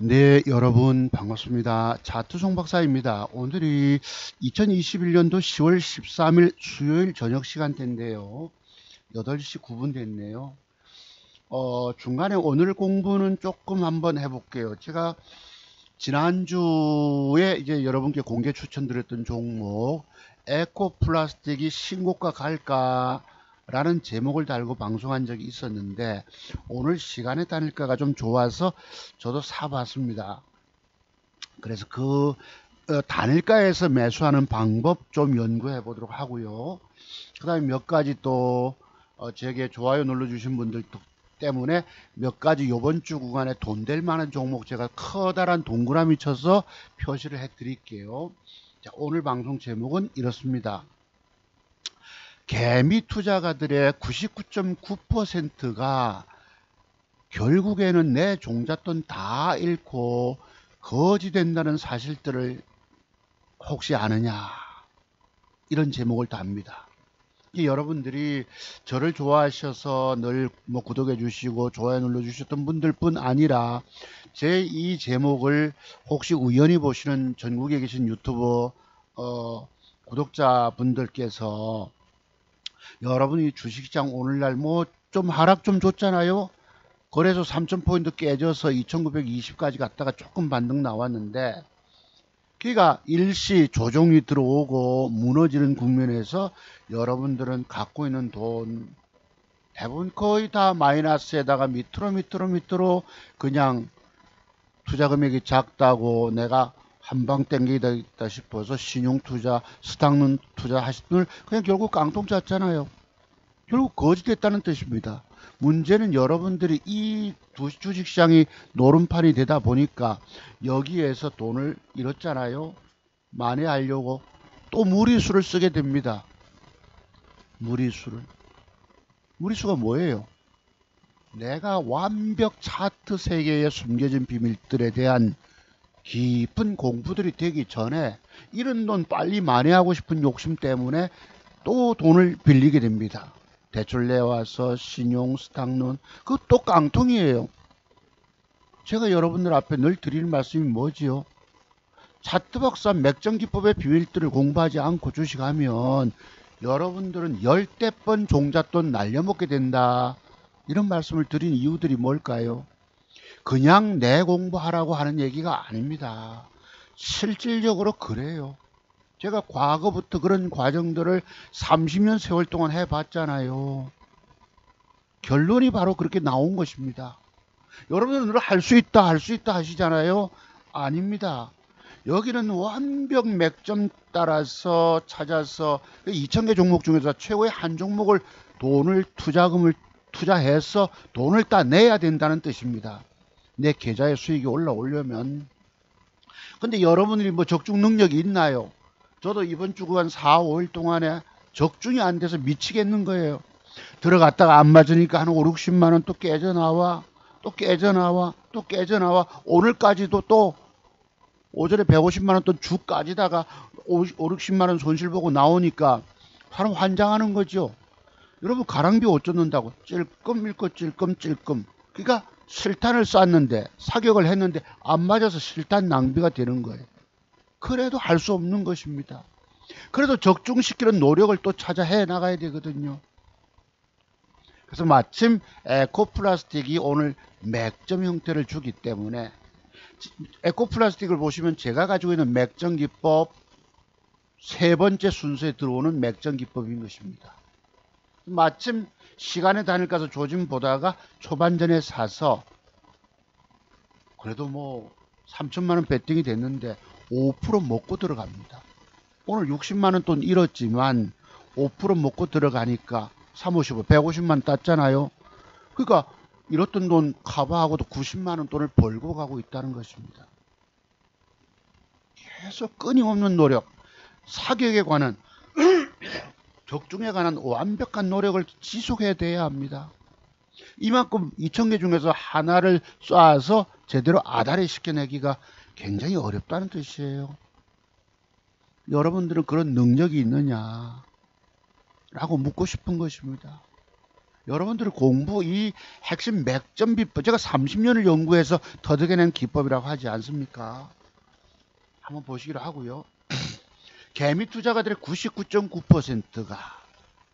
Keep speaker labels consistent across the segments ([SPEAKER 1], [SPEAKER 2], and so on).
[SPEAKER 1] 네, 여러분 반갑습니다. 차트송 박사입니다. 오늘이 2021년도 10월 13일 수요일 저녁 시간대인데요. 8시 9분 됐네요. 중간에 오늘 공부는 조금 한번 해볼게요. 제가 지난주에 이제 여러분께 공개 추천드렸던 종목 에코플라스틱이 신고가 갈까? 라는 제목을 달고 방송한 적이 있었는데 오늘 시간의 단일가가 좀 좋아서 저도 사봤습니다. 그래서 그 단일가에서 매수하는 방법 좀 연구해 보도록 하고요. 그 다음에 몇 가지 또 제게 좋아요 눌러주신 분들 때문에 몇 가지 요번 주 구간에 돈 될 만한 종목 제가 커다란 동그라미 쳐서 표시를 해 드릴게요. 자, 오늘 방송 제목은 이렇습니다. 개미 투자가들의 99.9%가 결국에는 내 종잣돈 다 잃고 거지 된다는 사실들을 혹시 아느냐, 이런 제목을 답니다. 여러분들이 저를 좋아하셔서 늘 뭐 구독해 주시고 좋아요 눌러 주셨던 분들 뿐 아니라 제 이 제목을 혹시 우연히 보시는 전국에 계신 유튜버 구독자분들께서 여러분이 주식시장 오늘날 뭐 좀 하락 좀 줬잖아요. 거래소 3000포인트 깨져서 2920까지 갔다가 조금 반등 나왔는데, 그러니까 일시 조정이 들어오고 무너지는 국면에서 여러분들은 갖고 있는 돈 대부분 거의 다 마이너스에다가 밑으로 그냥 투자 금액이 작다고 내가 한방 땡기다 싶어서 신용투자, 스탁눈 투자 하신 분들 그냥 결국 깡통 짰잖아요. 결국 거짓됐다는 뜻입니다. 문제는 여러분들이 이 주식시장이 노름판이 되다 보니까 여기에서 돈을 잃었잖아요. 만회하려고 또 무리수를 쓰게 됩니다. 무리수가 뭐예요? 내가 완벽 차트 세계에 숨겨진 비밀들에 대한 깊은 공부들이 되기 전에 이런 돈 빨리 만회하고 싶은 욕심 때문에 또 돈을 빌리게 됩니다. 대출 내와서 신용 스탁론, 그것도 깡통이에요. 제가 여러분들 앞에 늘 드리는 말씀이 뭐지요? 차트 박사 맥정기법의 비밀들을 공부하지 않고 주식하면 여러분들은 열대 번 종잣돈 날려먹게 된다, 이런 말씀을 드린 이유들이 뭘까요? 그냥 내 공부하라고 하는 얘기가 아닙니다. 실질적으로 그래요. 제가 과거부터 그런 과정들을 30년 세월 동안 해봤잖아요. 결론이 바로 그렇게 나온 것입니다. 여러분들 늘 할 수 있다 하시잖아요. 아닙니다. 여기는 완벽 맥점 따라서 찾아서 2000개 종목 중에서 최고의 한 종목을 투자금을 투자해서 돈을 따내야 된다는 뜻입니다. 내 계좌에 수익이 올라오려면. 근데 여러분들이 뭐 적중 능력이 있나요? 저도 이번 주 한 4, 5일 동안에 적중이 안 돼서 미치겠는 거예요. 들어갔다가 안 맞으니까 한 5, 60만 원 또 깨져나와, 오늘까지도 또 오전에 150만 원 또 주까지다가 5, 60만 원 손실 보고 나오니까 사람 환장하는 거죠. 여러분, 가랑비 옷 쫓는다고 찔끔 읽고 찔끔. 그러니까 실탄을 쐈는데, 사격을 했는데 안 맞아서 실탄 낭비가 되는 거예요. 그래도 할 수 없는 것입니다. 그래도 적중시키는 노력을 또 찾아 해 나가야 되거든요. 그래서 마침 에코플라스틱이 오늘 맥점 형태를 주기 때문에, 에코플라스틱을 보시면 제가 가지고 있는 맥점기법 세 번째 순서에 들어오는 맥점기법인 것입니다. 마침 시간에 다닐까서 조짐 보다가 초반전에 사서 그래도 뭐 3천만원 베팅이 됐는데 5% 먹고 들어갑니다. 오늘 60만원 돈 잃었지만 5% 먹고 들어가니까 3, 55, 150만 땄잖아요. 그러니까 잃었던 돈 커버하고도 90만원 돈을 벌고 가고 있다는 것입니다. 계속 끊임없는 노력, 사격에 관한 적중에 관한 완벽한 노력을 지속해야 돼야 합니다. 이만큼 2000개 중에서 하나를 쏴서 제대로 아다리 시켜내기가 굉장히 어렵다는 뜻이에요. 여러분들은 그런 능력이 있느냐 라고 묻고 싶은 것입니다. 여러분들이 공부 이 핵심 맥점 비법, 제가 30년을 연구해서 터득해낸 기법이라고 하지 않습니까? 한번 보시기로 하고요. 개미 투자가들의 99.9%가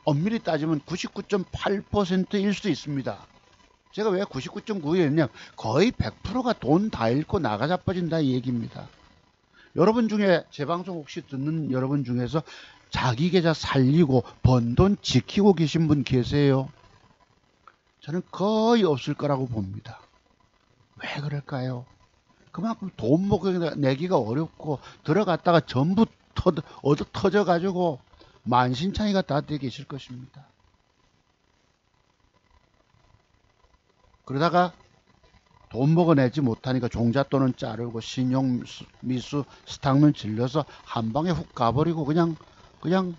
[SPEAKER 1] 엄밀히 따지면 99.8%일 수도 있습니다. 제가 왜 99.9였냐면 거의 100%가 돈 다 잃고 나가 자빠진다 이 얘기입니다. 여러분 중에 제 방송 혹시 듣는 여러분 중에서 자기 계좌 살리고 번 돈 지키고 계신 분 계세요? 저는 거의 없을 거라고 봅니다. 왜 그럴까요? 그만큼 돈 내기가 어렵고 들어갔다가 전부 터져가지고 만신창이가 다 되어 계실 것입니다. 그러다가 돈 먹어내지 못하니까 종잣돈은 자르고 신용미수 스탁면 질러서 한 방에 훅 가버리고 그냥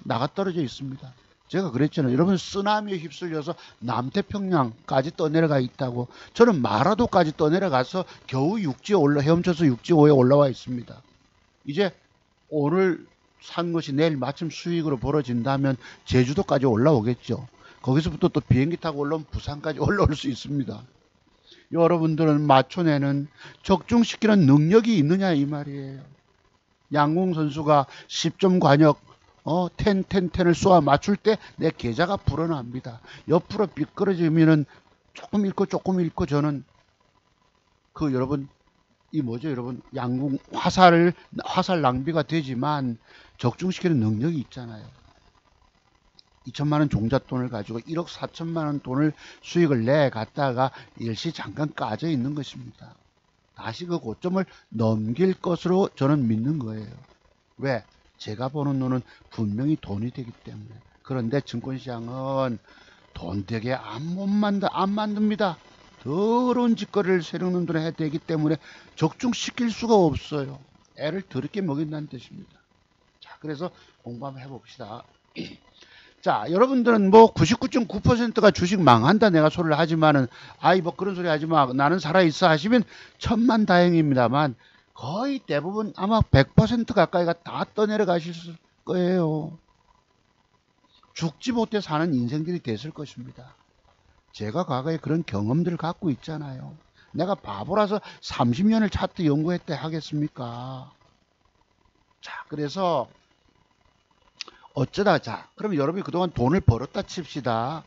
[SPEAKER 1] 나가 떨어져 있습니다. 제가 그랬잖아요. 여러분 쓰나미에 휩쓸려서 남태평양까지 떠내려가 있다고. 저는 마라도까지 떠내려가서 겨우 육지에 헤엄쳐서 육지호에 올라와 있습니다. 이제 오늘 산 것이 내일 마침 수익으로 벌어진다면 제주도까지 올라오겠죠. 거기서부터 또 비행기 타고 올라오면 부산까지 올라올 수 있습니다. 여러분들은 맞춰내는 적중시키는 능력이 있느냐 이 말이에요. 양궁 선수가 10점 관역 10을 쏘아 맞출 때 내 계좌가 불어납니다. 옆으로 미끄러지면은 조금 읽고 저는 여러분 여러분 양궁 화살 낭비가 되지만 적중시키는 능력이 있잖아요. 2천만원 종잣돈을 가지고 1억 4천만원 돈을 수익을 내 갔다가 일시 잠깐 까져 있는 것입니다. 다시 그 고점을 넘길 것으로 저는 믿는 거예요. 왜? 제가 보는 눈은 분명히 돈이 되기 때문에. 그런데 증권시장은 돈 되게 안 만듭니다. 더러운 짓거리를 세력놈들이 해야 되기 때문에 적중시킬 수가 없어요. 애를 더럽게 먹인다는 뜻입니다. 자, 그래서 공부 한번 해봅시다. 자, 여러분들은 뭐 99.9%가 주식 망한다 내가 소리를 하지만은 뭐 그런 소리 하지마 나는 살아있어 하시면 천만다행입니다만 거의 대부분 아마 100% 가까이가 다 떠내려 가실 거예요. 죽지 못해 사는 인생들이 됐을 것입니다. 제가 과거에 그런 경험들을 갖고 있잖아요. 내가 바보라서 30년을 차트 연구했대 하겠습니까? 자, 그래서 어쩌다 그러면 여러분이 그동안 돈을 벌었다 칩시다.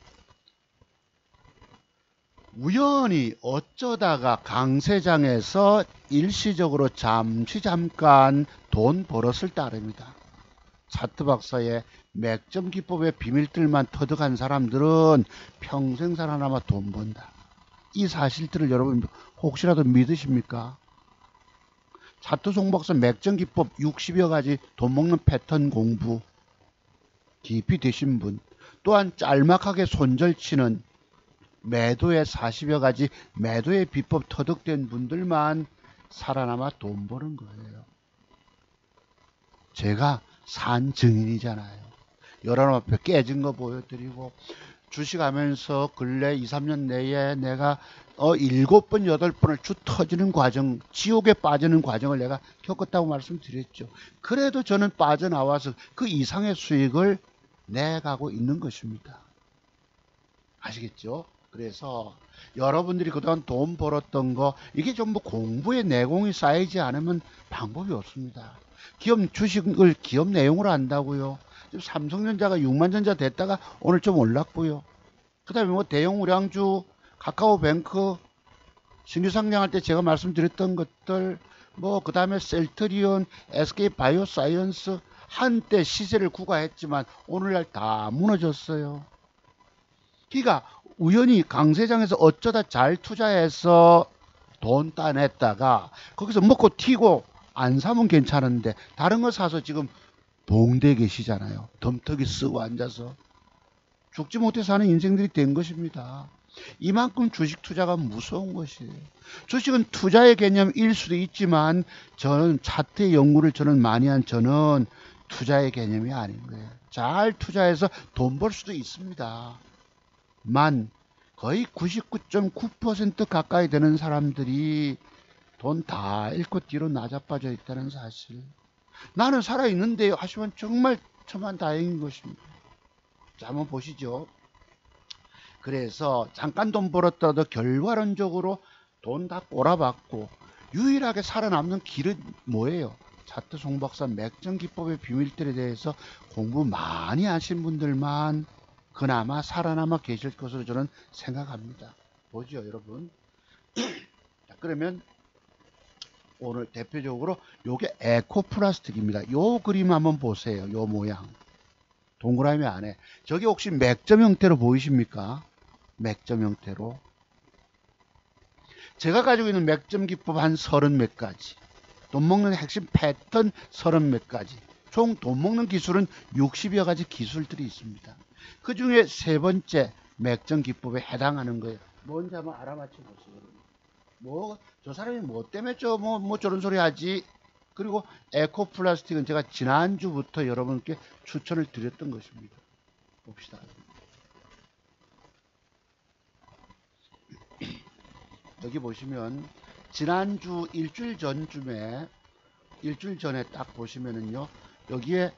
[SPEAKER 1] 우연히 어쩌다가 강세장에서 일시적으로 잠깐 돈 벌었을 따름이다. 차트 박사의 맥점 기법의 비밀들만 터득한 사람들은 평생 살아남아 돈 번다. 이 사실들을 여러분 혹시라도 믿으십니까? 차트 송박사 맥점 기법 60여 가지 돈 먹는 패턴 공부 깊이 되신 분, 또한 짤막하게 손절치는 매도의 40여 가지 매도의 비법 터득된 분들만 살아남아 돈 버는 거예요. 제가 산 증인이잖아요. 여러분 앞에 깨진 거 보여드리고 주식하면서 근래 2, 3년 내에 내가 7번, 8번을 쭉 터지는 과정, 지옥에 빠지는 과정을 내가 겪었다고 말씀드렸죠. 그래도 저는 빠져나와서 그 이상의 수익을 내가고 있는 것입니다. 아시겠죠? 그래서 여러분들이 그동안 돈 벌었던 거 이게 전부 공부의 내공이 쌓이지 않으면 방법이 없습니다. 주식을 기업 내용으로 한다고요. 삼성전자가 6만전자 됐다가 오늘 좀 올랐고요. 그 다음에 뭐 대형 우량주, 카카오뱅크 신규 상장할 때 제가 말씀드렸던 것들, 그 다음에 셀트리온, SK바이오사이언스 한때 시세를 구가했지만 오늘날 다 무너졌어요. 그러니까 우연히 강세장에서 어쩌다 잘 투자해서 돈 따냈다가 거기서 먹고 튀고 안 사면 괜찮은데 다른 거 사서 지금 봉대 계시잖아요. 덤터기 쓰고 앉아서 죽지 못해 사는 인생들이 된 것입니다. 이만큼 주식 투자가 무서운 것이에요. 주식은 투자의 개념일 수도 있지만 저는 차트의 연구를 많이 한 저는 투자의 개념이 아닌 거예요. 잘 투자해서 돈 벌 수도 있습니다. 만 거의 99.9% 가까이 되는 사람들이 돈 다 잃고 뒤로 나자빠져 있다는 사실. 나는 살아있는데요 하시면 정말 천만다행인 것입니다. 자, 한번 보시죠. 그래서 잠깐 돈 벌었다도 결과론적으로 돈 다 꼬라박고 유일하게 살아남는 길은 뭐예요? 차트 송박사 맥점기법의 비밀들에 대해서 공부 많이 하신 분들만 그나마 살아남아 계실 것으로 저는 생각합니다. 보죠, 여러분. 자, 그러면 오늘 대표적으로 요게 에코플라스틱입니다. 요 그림 한번 보세요. 요 모양. 동그라미 안에. 저게 혹시 맥점 형태로 보이십니까? 맥점 형태로. 제가 가지고 있는 맥점 기법 한 30몇 가지. 돈 먹는 핵심 패턴 30몇 가지. 총 돈 먹는 기술은 60여 가지 기술들이 있습니다. 그 중에 세 번째 맥점 기법에 해당하는 거예요. 뭔지 한번 알아맞혀 보세요. 저 사람이 뭐 때문에 저런 소리 하지? 그리고 에코플라스틱은 제가 지난주부터 여러분께 추천을 드렸던 것입니다. 봅시다. 여기 보시면 지난주 일주일 전에 딱 보시면은요, 여기에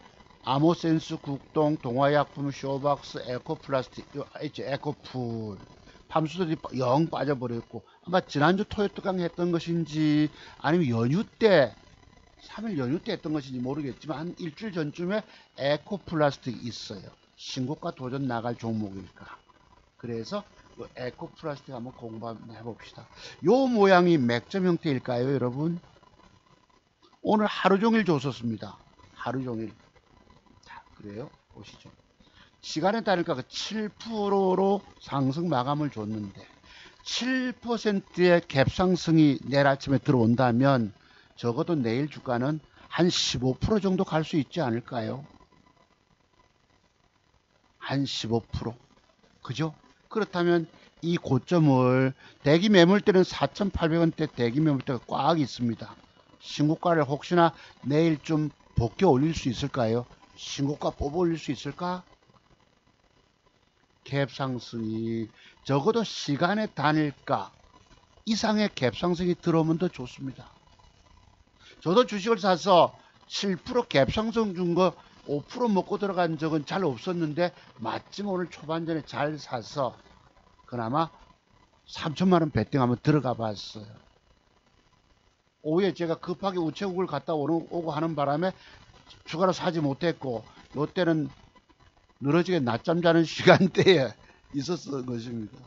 [SPEAKER 1] 아모센스, 국동, 동화약품, 쇼박스, 에코플라스틱, 에코풀 팜수들이 영 빠져버렸고, 아마 지난주 토요특강 했던 것인지 아니면 연휴 때 3일 연휴 때 했던 것인지 모르겠지만 한 일주일 전쯤에 에코플라스틱이 있어요. 신고가 도전 나갈 종목일까. 그래서 에코플라스틱 한번 공부 한번 해봅시다. 요 모양이 맥점 형태일까요, 여러분? 오늘 하루 종일 줬었습니다. 하루 종일. 자, 그래요. 보시죠. 시간에 따르니까 7%로 상승 마감을 줬는데 7%의 갭상승이 내일 아침에 들어온다면 적어도 내일 주가는 한 15% 정도 갈 수 있지 않을까요? 한 15%. 그죠? 그렇다면 이 고점을 대기 매물대는 4,800원대 대기 매물대가 꽉 있습니다. 신고가를 혹시나 내일 좀 벗겨 올릴 수 있을까요? 신고가 뽑아 올릴 수 있을까? 갭 상승이 적어도 시간의 단일가 이상의 갭 상승이 들어오면 더 좋습니다. 저도 주식을 사서 7% 갭 상승 준 거 5% 먹고 들어간 적은 잘 없었는데 마침 오늘 초반전에 잘 사서 그나마 3천만원 베팅 한번 들어가 봤어요. 오후에 제가 급하게 우체국을 갔다 오고 하는 바람에 추가로 사지 못했고, 요때는 늘어지게 낮잠 자는 시간대에 있었던 것입니다.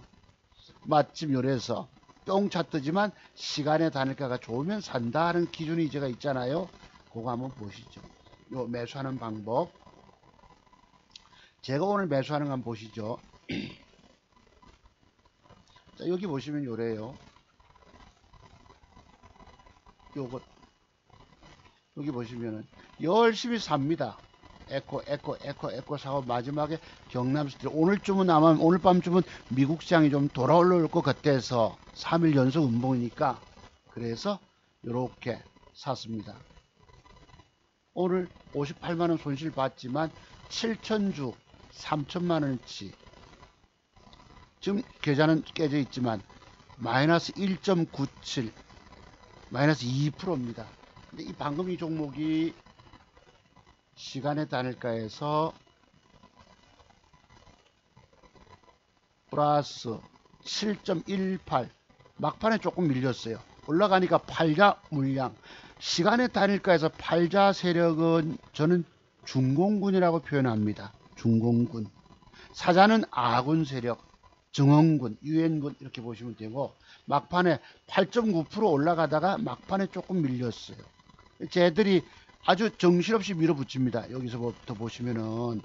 [SPEAKER 1] 마침 요래서 뿅차 뜨지만 시간의 단일가가 좋으면 산다 하는 기준이 제가 있잖아요. 그거 한번 보시죠. 요 매수하는 방법. 제가 오늘 매수하는 거 한번 보시죠. 자, 여기 보시면 요래요. 요거 여기 보시면은 열심히 삽니다. 에코 사고 마지막에 경남스틸 오늘쯤은 아마 오늘 밤쯤은 미국 시장이 좀 돌아올 것 같아서 3일 연속 음봉이니까 그래서 이렇게 샀습니다. 오늘 58만원 손실 봤지만 7천주 3천만원치 지금 계좌는 깨져 있지만 마이너스 1.97 마이너스 2%입니다. 근데 이 방금 이 종목이 시간의 단일가에서 플러스 7.18 막판에 조금 밀렸어요. 올라가니까 팔자 물량. 시간의 단일가에서 팔자 세력은 저는 중공군이라고 표현합니다. 중공군. 사자는 아군 세력, 정원군, 유엔군 이렇게 보시면 되고 막판에 8.9% 올라가다가 막판에 조금 밀렸어요. 쟤들이 아주 정신없이 밀어붙입니다. 여기서부터 보시면은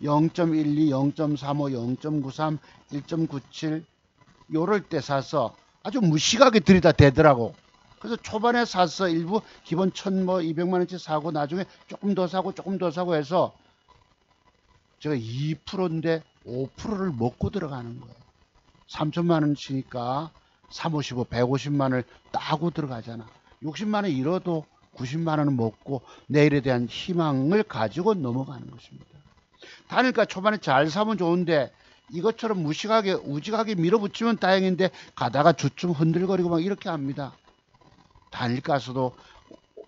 [SPEAKER 1] 0.12, 0.35, 0.93, 1.97 요럴 때 사서 아주 무식하게 들이다 대더라고. 그래서 초반에 사서 일부 기본 1,200만원치 사고 나중에 조금 더 사고 조금 더 사고 해서 제가 2%인데 5%를 먹고 들어가는 거예요. 3천만원 치니까 355, 150만원을 따고 들어가잖아. 60만원 잃어도 90만원은 먹고 내일에 대한 희망을 가지고 넘어가는 것입니다. 단일가 초반에 잘 사면 좋은데 이것처럼 무식하게 우직하게 밀어붙이면 다행인데 가다가 주춤 흔들거리고 막 이렇게 합니다. 단일가서도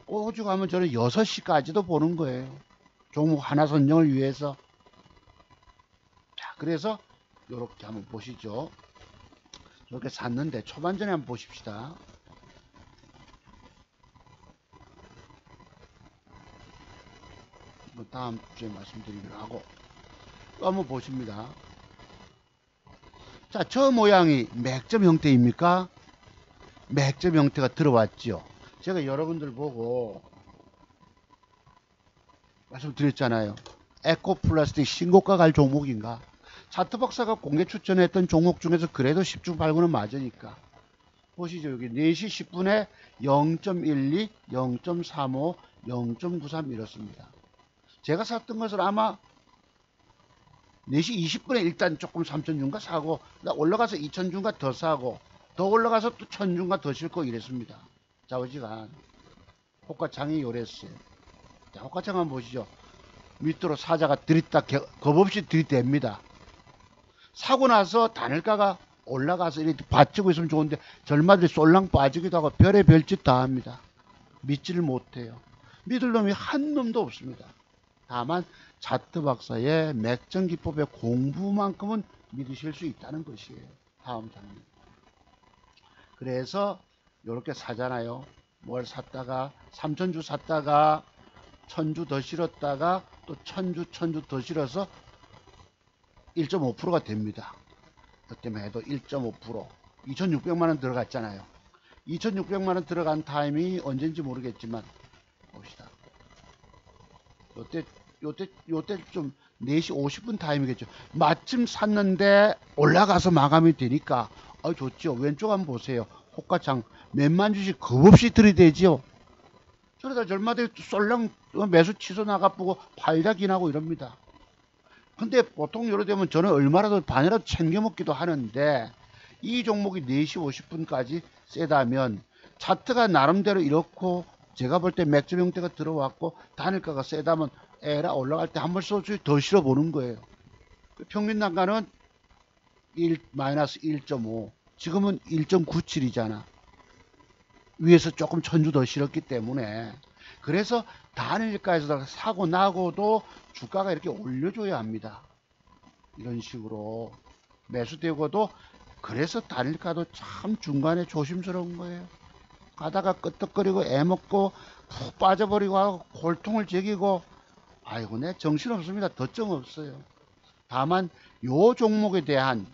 [SPEAKER 1] 오죽하면 저는 6시까지도 보는 거예요. 종목 하나 선정을 위해서. 자, 그래서 요렇게 한번 보시죠. 이렇게 샀는데 초반전에 한번 보십시다. 뭐 다음 주에 말씀드리기로 하고 또 한번 보십니다. 자, 저 모양이 맥점 형태입니까? 맥점 형태가 들어왔죠. 제가 여러분들 보고 말씀드렸잖아요. 에코플라스틱 신고가 갈 종목인가? 차트 박사가 공개 추천했던 종목 중에서 그래도 10중 8구는 맞으니까. 보시죠. 여기 4시 10분에 0.12, 0.35, 0.93 이렇습니다. 제가 샀던 것을 아마 4시 20분에 일단 조금 3,000주인가 사고, 올라가서 2,000주인가 더 사고, 더 올라가서 또 1,000주인가 더 싣고 이랬습니다. 좌우지간. 호가창이 요랬어요. 자, 호가창 한번 보시죠. 밑으로 사자가 들이다 겁없이 들이댑니다. 사고 나서 단일가가 올라가서 이렇게 받치고 있으면 좋은데 절마들이 쏠랑 빠지기도 하고 별의 별짓 다 합니다. 믿지를 못해요. 믿을 놈이 한 놈도 없습니다. 다만 차트 박사의 맥점 기법의 공부만큼은 믿으실 수 있다는 것이에요. 다음 장면. 그래서 이렇게 사잖아요. 뭘 샀다가 3,000주 샀다가 1,000주 더 실었다가 또 1,000주 더 실어서 1.5%가 됩니다. 그때만 해도 1.5% 2,600만원 들어갔잖아요. 2,600만원 들어간 타임이 언젠지 모르겠지만 봅시다. 요때 좀 4시 50분 타임이겠죠. 마침 샀는데 올라가서 마감이 되니까 좋죠. 왼쪽 한번 보세요. 호가창 몇만 주씩 겁없이 들이대지요. 저러다 절마다 쏠랑 매수 취소 나가보고 팔다 기나고 이럽니다. 근데 보통 요러 되면 저는 얼마라도 반이라도 챙겨 먹기도 하는데 이 종목이 4시 50분까지 세다면 차트가 나름대로 이렇고 제가 볼 때 맥점 형태가 들어왔고 단일가가 세다면 에라 올라갈 때 한 번 더 실어보는 거예요. 평균 단가는 마이너스 1.5 지금은 1.97이잖아. 위에서 조금 1,000주 더 실었기 때문에 그래서 단일가에서 사고 나고도 주가가 이렇게 올려줘야 합니다. 이런 식으로 매수되고도 그래서 단일가도 참 중간에 조심스러운 거예요. 가다가 끄떡거리고 애먹고 푹 빠져버리고 하고 골통을 제기고 아이고 내 정신없습니다. 덧정 없어요. 다만 요 종목에 대한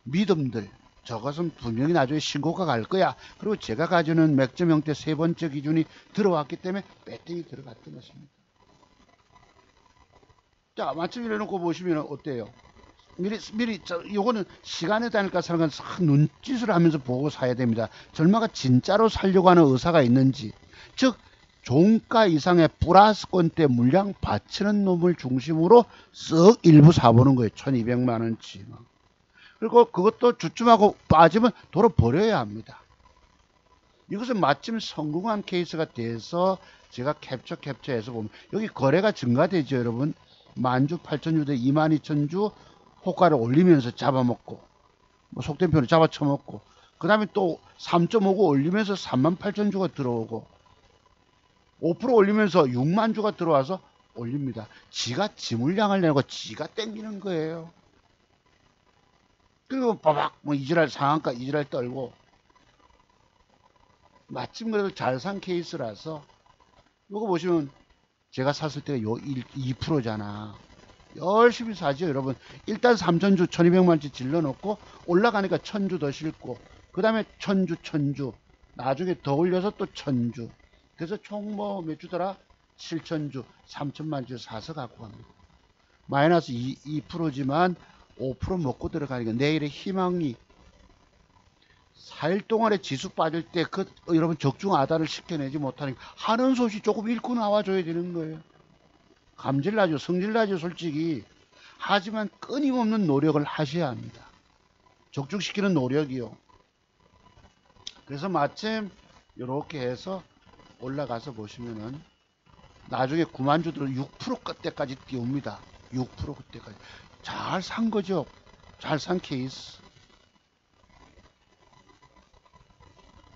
[SPEAKER 1] 믿음들 저것은 분명히 나중에 신고가 갈 거야. 그리고 제가 가지는 맥점 형태 세 번째 기준이 들어왔기 때문에 배팅이 들어갔던 것입니다. 자, 마침 이래놓고 보시면 어때요? 미리 요거는 시간에 다닐까 사는 건 눈짓을 하면서 보고 사야 됩니다. 절마가 진짜로 살려고 하는 의사가 있는지, 즉 종가 이상의 플러스권대 물량 받치는 놈을 중심으로 쓱 일부 사보는 거예요. 1,200만원치. 그리고 그것도 주춤하고 빠지면 돌아버려야 합니다. 이것은 마침 성공한 케이스가 돼서 제가 캡처해서 보면 여기 거래가 증가되죠. 여러분 10,000주 8,000주 대 22,000주 호가를 올리면서 잡아먹고 뭐 속된 표현을 잡아쳐먹고 그 다음에 또 3.59 올리면서 38,000주가 들어오고 5% 올리면서 6만 주가 들어와서 올립니다. 지가 지 물량을 내고 지가 땡기는 거예요. 그리고 빠박 뭐 이지랄 상한가 이지랄 떨고 마침 그래도 잘 산 케이스라서 요거 보시면 제가 샀을 때가 요 2%잖아. 열심히 사죠 여러분. 일단 3,000주 1,200만원치 질러놓고 올라가니까 1,000주 더 싣고 그 다음에 1,000주 나중에 더 올려서 또 1,000주 그래서 총 뭐 몇 주더라 7,000주 3,000만주 사서 갖고 갑니다. 마이너스 2%지만 5% 먹고 들어가니까 내일의 희망이 4일 동안에 지수 빠질 때 여러분 적중하다를 시켜내지 못하니까 하는 소식 조금 읽고 나와줘야 되는 거예요. 감질나죠. 성질나죠. 솔직히. 하지만 끊임없는 노력을 하셔야 합니다. 적중시키는 노력이요. 그래서 마침 이렇게 해서 올라가서 보시면은 나중에 9만 주들 6% 그때까지 띄웁니다. 6% 그때까지. 잘 산 거죠. 잘 산 케이스.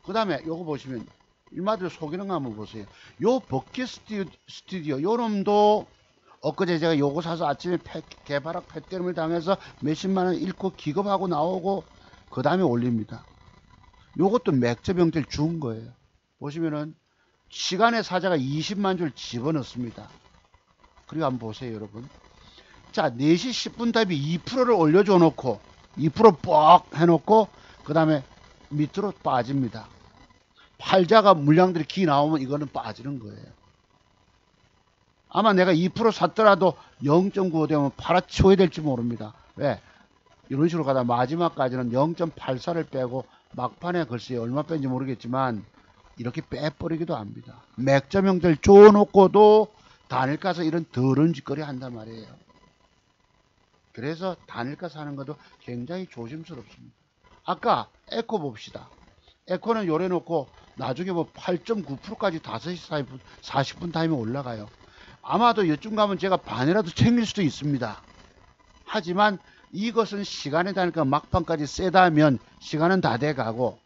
[SPEAKER 1] 그 다음에 요거 보시면 일마들 속이는 거 한번 보세요. 요 버킷 스튜디오 요 놈도 엊그제 제가 요거 사서 아침에 개바락 폐때림을 당해서 몇십만원 잃고 기겁하고 나오고 그 다음에 올립니다. 요것도 맥점 형태를 준 거예요. 보시면은 시간의 사자가 20만 줄 집어넣습니다. 그리고 한번 보세요 여러분. 자 4시 10분 답이 2%를 올려줘 놓고 2%뻑 해놓고 그 다음에 밑으로 빠집니다. 팔자가 물량들이 기 나오면 이거는 빠지는 거예요. 아마 내가 2% 샀더라도 0.95 되면 팔아치워야 될지 모릅니다. 왜? 이런 식으로 가다 마지막까지는 0.84를 빼고 막판에 글쎄 얼마 뺀지 모르겠지만 이렇게 빼버리기도 합니다. 맥점 형태를 줘놓고도 단일가 서 이런 더러운 짓거리 한단 말이에요. 그래서 단일가 사는 것도 굉장히 조심스럽습니다. 아까 에코 봅시다. 에코는 요래 놓고 나중에 뭐 8.9%까지 5시 40분 타임에 올라가요. 아마도 요쯤 가면 제가 반이라도 챙길 수도 있습니다. 하지만 이것은 시간에 다니까 막판까지 세다면 시간은 다 돼가고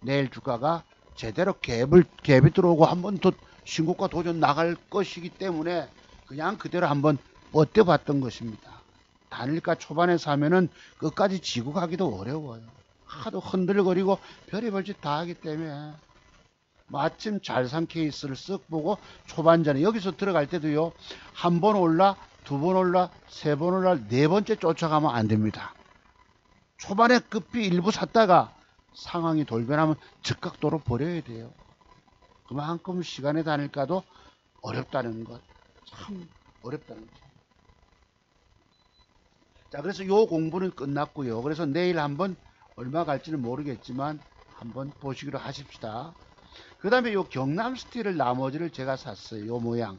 [SPEAKER 1] 내일 주가가 제대로 갭이 들어오고 한 번 더 신고가 도전 나갈 것이기 때문에 그냥 그대로 한번 버텨봤던 것입니다. 단일가 초반에 사면은 끝까지 지고 가기도 어려워요. 하도 흔들거리고 별의별 짓 다 하기 때문에 마침 잘 산 케이스를 쓱 보고 초반전에 여기서 들어갈 때도요. 한 번 올라, 두 번 올라, 세 번 올라, 네 번째 쫓아가면 안 됩니다. 초반에 급히 일부 샀다가 상황이 돌변하면 즉각도로 버려야 돼요. 그만큼 시간의 단일가도 어렵다는 것. 참 어렵다는 것. 자, 그래서 요 공부는 끝났고요. 그래서 내일 한번 얼마 갈지는 모르겠지만 한번 보시기로 하십시다. 그 다음에 요 경남 스틸을 나머지를 제가 샀어요. 요 모양.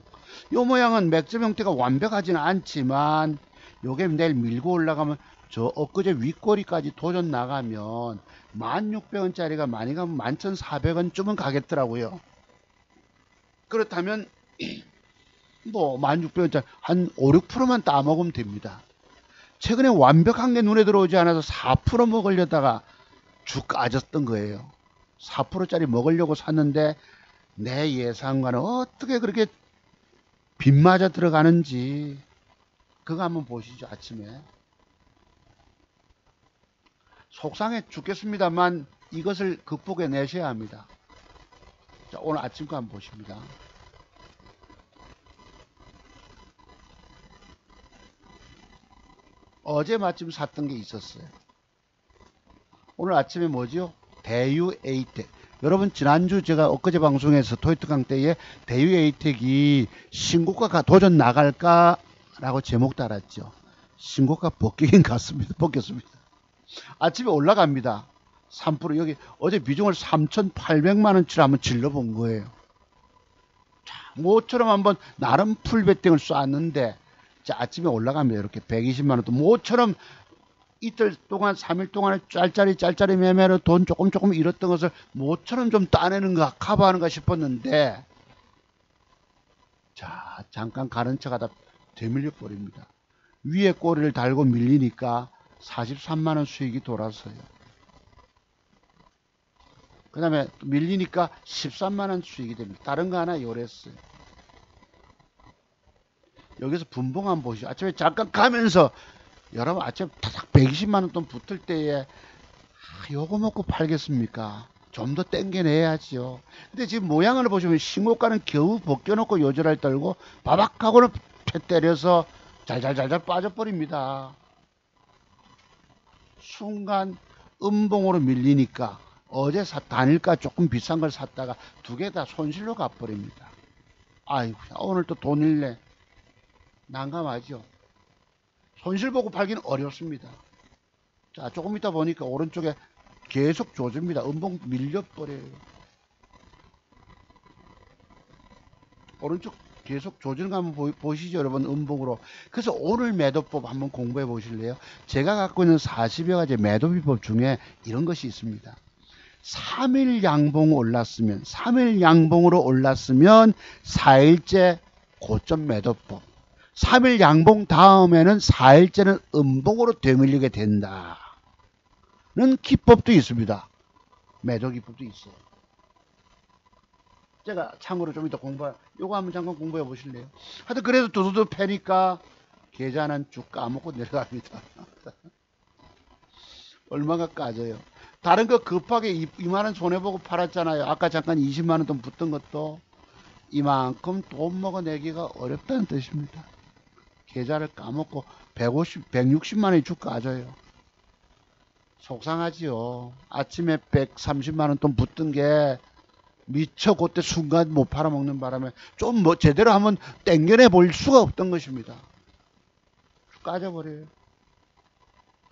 [SPEAKER 1] 요 모양은 맥점 형태가 완벽하지는 않지만 요게 내일 밀고 올라가면 저 엊그제 윗꼬리까지 도전 나가면 1600원짜리가 많이 가면 11,400원쯤은 가겠더라고요. 그렇다면 뭐 1600원짜리 한 5, 6%만 따먹으면 됩니다. 최근에 완벽한 게 눈에 들어오지 않아서 4% 먹으려다가 쭉 까졌던 거예요. 4%짜리 먹으려고 샀는데 내 예상과는 어떻게 그렇게 빗맞아 들어가는지 그거 한번 보시죠. 아침에 속상해 죽겠습니다만 이것을 극복해 내셔야 합니다. 자, 오늘 아침 거 한번 보십니다. 어제 마침 샀던 게 있었어요. 오늘 아침에 뭐죠? 대유 에이텍. 여러분 지난주 제가 엊그제 방송에서 토요일 강 때에 대유 에이텍이 신고가 도전 나갈까 라고 제목 달았죠. 신고가 벗기긴 갔습니다. 벗겼습니다. 아침에 올라갑니다. 3% 여기 어제 비중을 3,800만원치로 한번 질러본 거예요. 자, 모처럼 한번 나름 풀배팅을 쐈는데 자, 아침에 올라갑니다. 이렇게 120만원 또 모처럼 이틀 동안 3일 동안에 짤짤이 매매로 돈 조금 잃었던 것을 모처럼 좀 따내는가 커버하는가 싶었는데 자, 잠깐 가는 척하다 되밀려 버립니다. 위에 꼬리를 달고 밀리니까 43만원 수익이 돌아서요. 그 다음에 밀리니까 13만원 수익이 됩니다. 다른 거 하나 요랬어요. 여기서 분봉 한번 보시죠. 아침에 잠깐 가면서 여러분 아침에 타닥 120만원 돈 붙을 때에 요거 먹고 팔겠습니까? 좀 더 땡겨내야지요. 근데 지금 모양을 보시면 신고가는 겨우 벗겨놓고 요절할 떨고 바박하고는 패 때려서 잘잘 빠져버립니다. 순간 음봉으로 밀리니까 어제 단일가 조금 비싼 걸 샀다가 두 개 다 손실로 가버립니다. 아이고 오늘 또 돈 잃네. 난감하죠. 손실 보고 팔기는 어렵습니다. 자, 조금 이따 보니까 오른쪽에 계속 조집니다. 음봉 밀려버려요. 오른쪽 계속 조지는 거 한번 보시죠, 여러분. 음봉으로. 그래서 오늘 매도법 한번 공부해 보실래요? 제가 갖고 있는 40여 가지 매도 비법 중에 이런 것이 있습니다. 3일 양봉 올랐으면 3일 양봉으로 올랐으면 4일째 고점 매도법. 3일 양봉 다음에는 4일째는 음봉으로 되밀리게 된다는 기법도 있습니다. 매도 기법도 있어요. 제가 참고로 좀 이따 요거 한번 잠깐 공부해 보실래요? 하여튼 그래도 두두두 패니까 계좌는 쭉 까먹고 내려갑니다. 얼마가 까져요. 다른 거 급하게 2만원 손해보고 팔았잖아요. 아까 잠깐 20만원 돈 붙던 것도 이만큼 돈 먹어내기가 어렵다는 뜻입니다. 계좌를 까먹고 160만원이 쭉 까져요. 속상하지요. 아침에 130만원 돈 붙던 게 미처 그때 순간 못 팔아먹는 바람에 좀 뭐 제대로 한번 땡겨내 볼 수가 없던 것입니다. 까져버려요.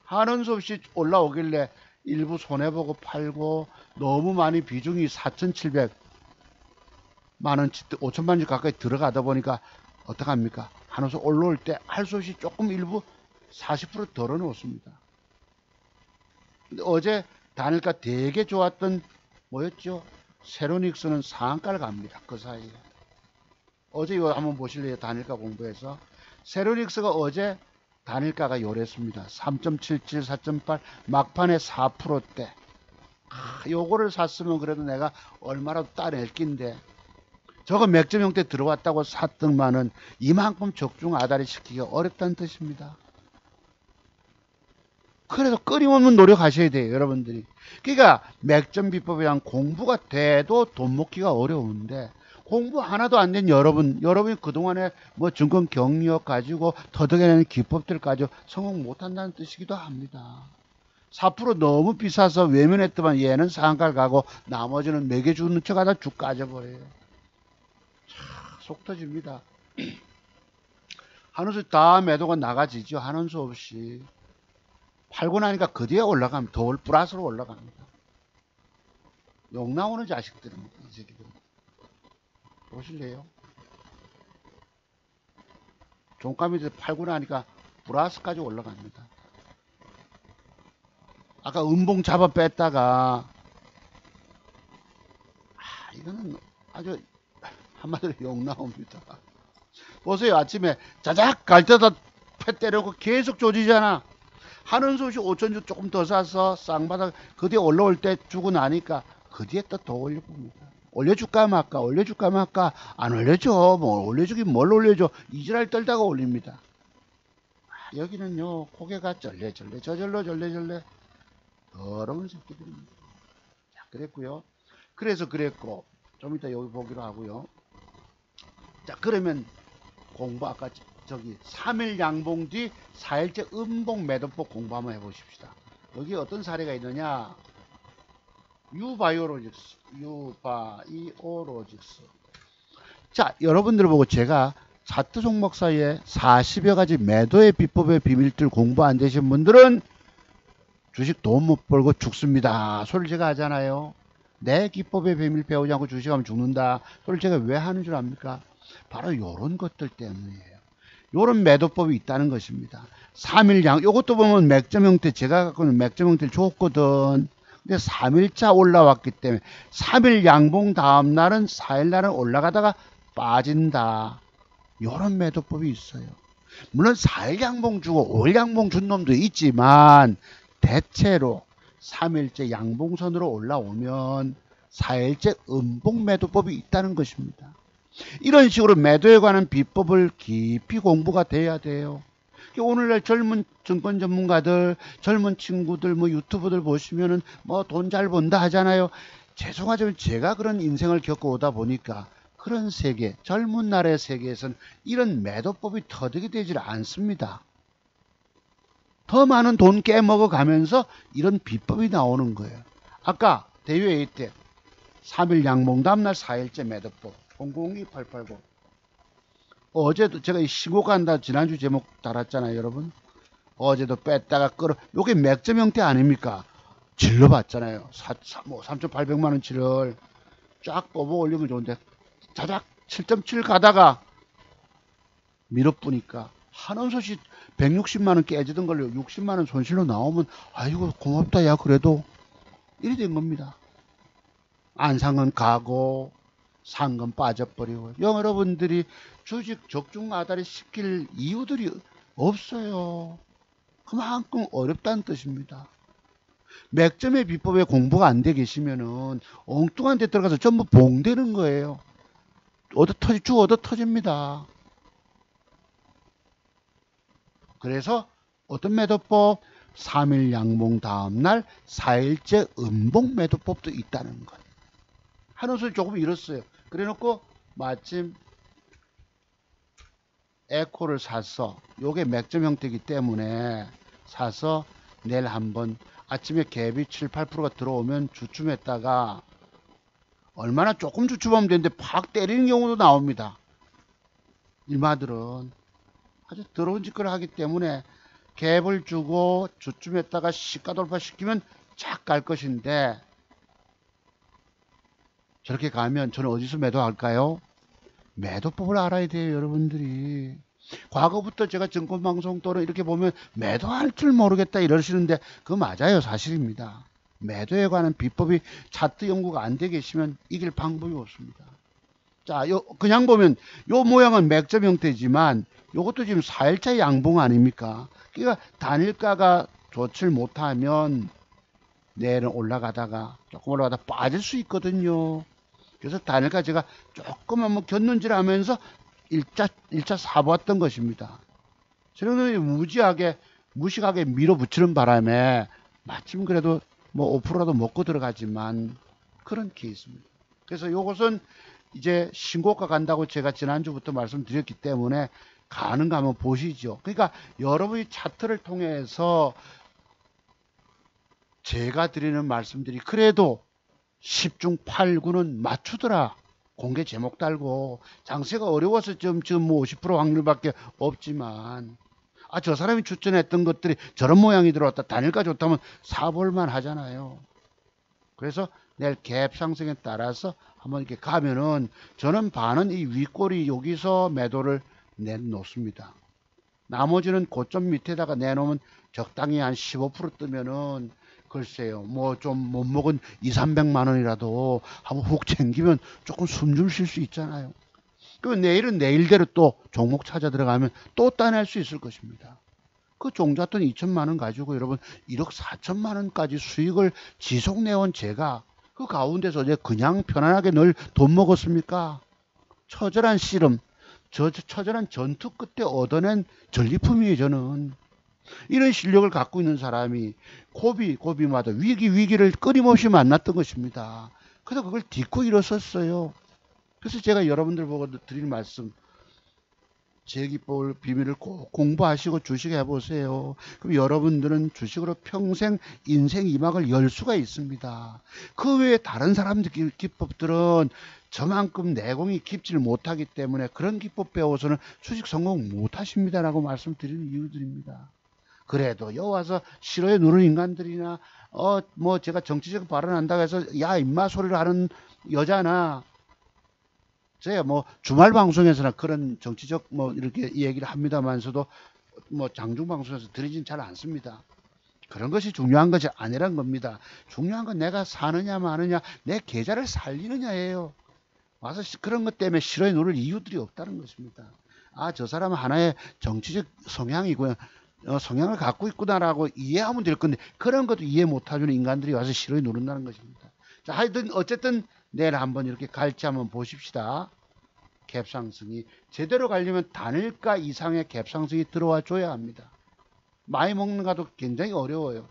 [SPEAKER 1] 하는 수 없이 올라오길래 일부 손해보고 팔고 너무 많이 비중이 4,700만원치 5천만원치 가까이 들어가다 보니까 어떡합니까? 하는 수 올라올 때 할 수 없이 조금 일부 40% 덜어놓습니다. 근데 어제 단일가 되게 좋았던 뭐였죠? 세로닉스는 상한가를 갑니다. 그 사이에. 어제 이거 한번 보실래요? 단일가 공부해서. 세로닉스가 어제 단일가가 요랬습니다. 3.77, 4.8 막판에 4%대. 요거를 샀으면 그래도 내가 얼마라도 따낼 낀데 저거 맥점 형태 들어왔다고 샀더만은 이만큼 적중 아다리 시키기가 어렵다는 뜻입니다. 그래서 끊임없는 노력하셔야 돼요, 여러분들이. 그러니까 맥점 비법에 대한 공부가 돼도 돈 먹기가 어려운데 공부 하나도 안 된 여러분이 그동안에 뭐 증권 경력 가지고 터득해내는 기법들 가지고 성공 못한다는 뜻이기도 합니다. 4% 너무 비싸서 외면했더만 얘는 상한가를 가고 나머지는 매겨주는 척 하다 쭉 까져버려요. 속 터집니다. 하는 수 다 매도가 나가지죠. 하는 수 없이. 팔고 나니까 그 뒤에 올라가면 더 플러스로 올라갑니다. 욕 나오는 자식들입니다. 이 새끼들. 보실래요? 종가 밑에 팔고 나니까 플러스까지 올라갑니다. 아까 음봉 잡아 뺐다가 이거는 아주 한마디로 욕 나옵니다. 보세요. 아침에 자작 갈 때다 패 때려고 계속 조지잖아. 하는 수 없이 5천주 조금 더 사서 쌍바닥 그 뒤에 올라올 때 주고 나니까 그 뒤에 또 더 올려봅니다. 올려줄까 말까 올려줄까 말까 안 올려줘. 뭐 올려주긴 뭘 올려줘. 이지랄 떨다가 올립니다. 여기는요 고개가 절레절레 저절로 절레절레 더러운 새끼들입니다. 자, 그랬고요. 그래서 그랬고 좀 이따 여기 보기로 하고요. 자, 그러면 공부 아까 저기 3일 양봉 뒤 4일째 음봉 매도법 공부 한번 해보십시다. 여기 어떤 사례가 있느냐. 유바이오로직스. 자, 여러분들 보고 제가 차트 종목 사이에 40여 가지 매도의 비법의 비밀들 공부 안 되신 분들은 주식 돈 못 벌고 죽습니다. 소리를 제가 하잖아요. 내 기법의 비밀 배우지 않고 주식하면 죽는다. 소리를 제가 왜 하는 줄 압니까? 바로 요런 것들 때문이에요. 요런 매도법이 있다는 것입니다. 3일 양, 요것도 보면 맥점 형태, 제가 갖고 있는 맥점 형태를 줬거든. 근데 3일차 올라왔기 때문에 3일 양봉 다음날은 4일날은 올라가다가 빠진다. 요런 매도법이 있어요. 물론 4일 양봉 주고 5일 양봉 준 놈도 있지만 대체로 3일째 양봉선으로 올라오면 4일째 음봉 매도법이 있다는 것입니다. 이런 식으로 매도에 관한 비법을 깊이 공부가 돼야 돼요. 오늘날 젊은 증권 전문가들, 젊은 친구들, 뭐 유튜브들 보시면은 뭐 돈 잘 번다 하잖아요. 죄송하지만 제가 그런 인생을 겪어오다 보니까 그런 세계, 젊은 날의 세계에서는 이런 매도법이 터득이 되질 않습니다. 더 많은 돈 깨먹어 가면서 이런 비법이 나오는 거예요. 아까 대유 에이텍 3일 양봉 다음날 4일째 매도법 002880 어제도 제가 신고간다 지난주 제목 달았잖아요, 여러분. 어제도 뺐다가 끌어 요게 맥점 형태 아닙니까? 질러봤잖아요. 3,800만원치를 쫙 뽑아 올리면 좋은데 자작 7.7 가다가 밀어뿌니까 한원소시 160만원 깨지던 걸로 60만원 손실로 나오면 아이고 고맙다 야 그래도 이래 된 겁니다. 안 산 건 가고 산 건 빠져버리고 여러분들이 주식 적중 아다리 시킬 이유들이 없어요. 그만큼 어렵다는 뜻입니다. 맥점의 비법에 공부가 안 돼 계시면은 엉뚱한 데 들어가서 전부 봉되는 거예요. 쭉 얻어 터집니다. 그래서 어떤 매도법? 3일 양봉 다음날 4일째 음봉 매도법도 있다는 것. 하는 소리 조금 잃었어요. 그래 놓고 마침 에코를 사서, 요게 맥점 형태이기 때문에 사서 내일 한번 아침에 갭이 7, 8%가 들어오면 주춤했다가 얼마나 조금 주춤하면 되는데 팍 때리는 경우도 나옵니다. 일마들은 아주 더러운 짓거리를 하기 때문에 갭을 주고 주춤했다가 시가 돌파시키면 착 갈 것인데, 저렇게 가면 저는 어디서 매도할까요? 매도법을 알아야 돼요, 여러분들이. 과거부터 제가 증권방송 또는 이렇게 보면 매도할 줄 모르겠다 이러시는데 그거 맞아요. 사실입니다. 매도에 관한 비법이 차트 연구가 안 돼 계시면 이길 방법이 없습니다. 자, 그냥 보면 요 모양은 맥점 형태지만 요것도 지금 4일차 양봉 아닙니까? 그러니까 단일가가 좋지를 못하면 내일은 올라가다가 조금 올라가다 빠질 수 있거든요. 그래서 단일가 제가 조금 한번 곁눈질 하면서 1차 사보았던 것입니다. 저는 무식하게 밀어붙이는 바람에 마침 그래도 뭐 5%라도 먹고 들어가지만 그런 케이스입니다. 그래서 요것은 이제 신고가 간다고 제가 지난주부터 말씀드렸기 때문에 가는가 한번 보시죠. 그러니까 여러분이 차트를 통해서 제가 드리는 말씀들이 그래도 10중 8구는 맞추더라. 공개 제목 달고 장세가 어려워서 지금 뭐 50% 확률밖에 없지만, 저 사람이 추천했던 것들이 저런 모양이 들어왔다. 단일가 좋다면 사볼만 하잖아요. 그래서 내일 갭 상승에 따라서 한번 이렇게 가면은 저는 반은 이 윗꼬리 여기서 매도를 내놓습니다. 나머지는 고점 밑에다가 내놓으면 적당히 한 15% 뜨면은 글쎄요, 뭐 좀 못 먹은 2, 300만 원이라도 한번 훅 챙기면 조금 숨 좀 쉴 수 있잖아요. 그럼 내일은 내일대로 또 종목 찾아 들어가면 또 따낼 수 있을 것입니다. 그 종잣돈 2천만 원 가지고 여러분 1억 4천만 원까지 수익을 지속 내온 제가 그 가운데서 이제 그냥 편안하게 늘 돈 먹었습니까? 처절한 씨름, 처절한 전투 끝에 얻어낸 전리품이에요, 저는. 이런 실력을 갖고 있는 사람이 고비마다 위기를 끊임없이 만났던 것입니다. 그래서 그걸 딛고 일어섰어요. 그래서 제가 여러분들 보고 드릴 말씀, 제 기법을 비밀을 꼭 공부하시고 주식 해보세요. 그럼 여러분들은 주식으로 평생 인생 2막을 열 수가 있습니다. 그 외에 다른 사람들 기법들은 저만큼 내공이 깊지를 못하기 때문에 그런 기법 배워서는 주식 성공 못하십니다라고 말씀드리는 이유들입니다. 그래도 여와서 싫어해 누른 인간들이나 뭐 제가 정치적 발언한다고 해서 야 임마 소리를 하는 여자나, 제가 뭐 주말 방송에서나 그런 정치적 뭐 이렇게 얘기를 합니다만서도 뭐 장중 방송에서 드리진 잘 않습니다. 그런 것이 중요한 것이 아니란 겁니다. 중요한 건 내가 사느냐 마느냐, 내 계좌를 살리느냐예요. 와서 그런 것 때문에 싫어해 누를 이유들이 없다는 것입니다. 저 사람은 하나의 정치적 성향이고요. 성향을 갖고 있구나라고 이해하면 될 건데 그런 것도 이해 못해주는 인간들이 와서 싫어해 누른다는 것입니다. 자, 하여튼 어쨌든 내일 한번 이렇게 갈지 한번 보십시다. 갭 상승이 제대로 가려면 단일가 이상의 갭 상승이 들어와 줘야 합니다. 많이 먹는 가도 굉장히 어려워요.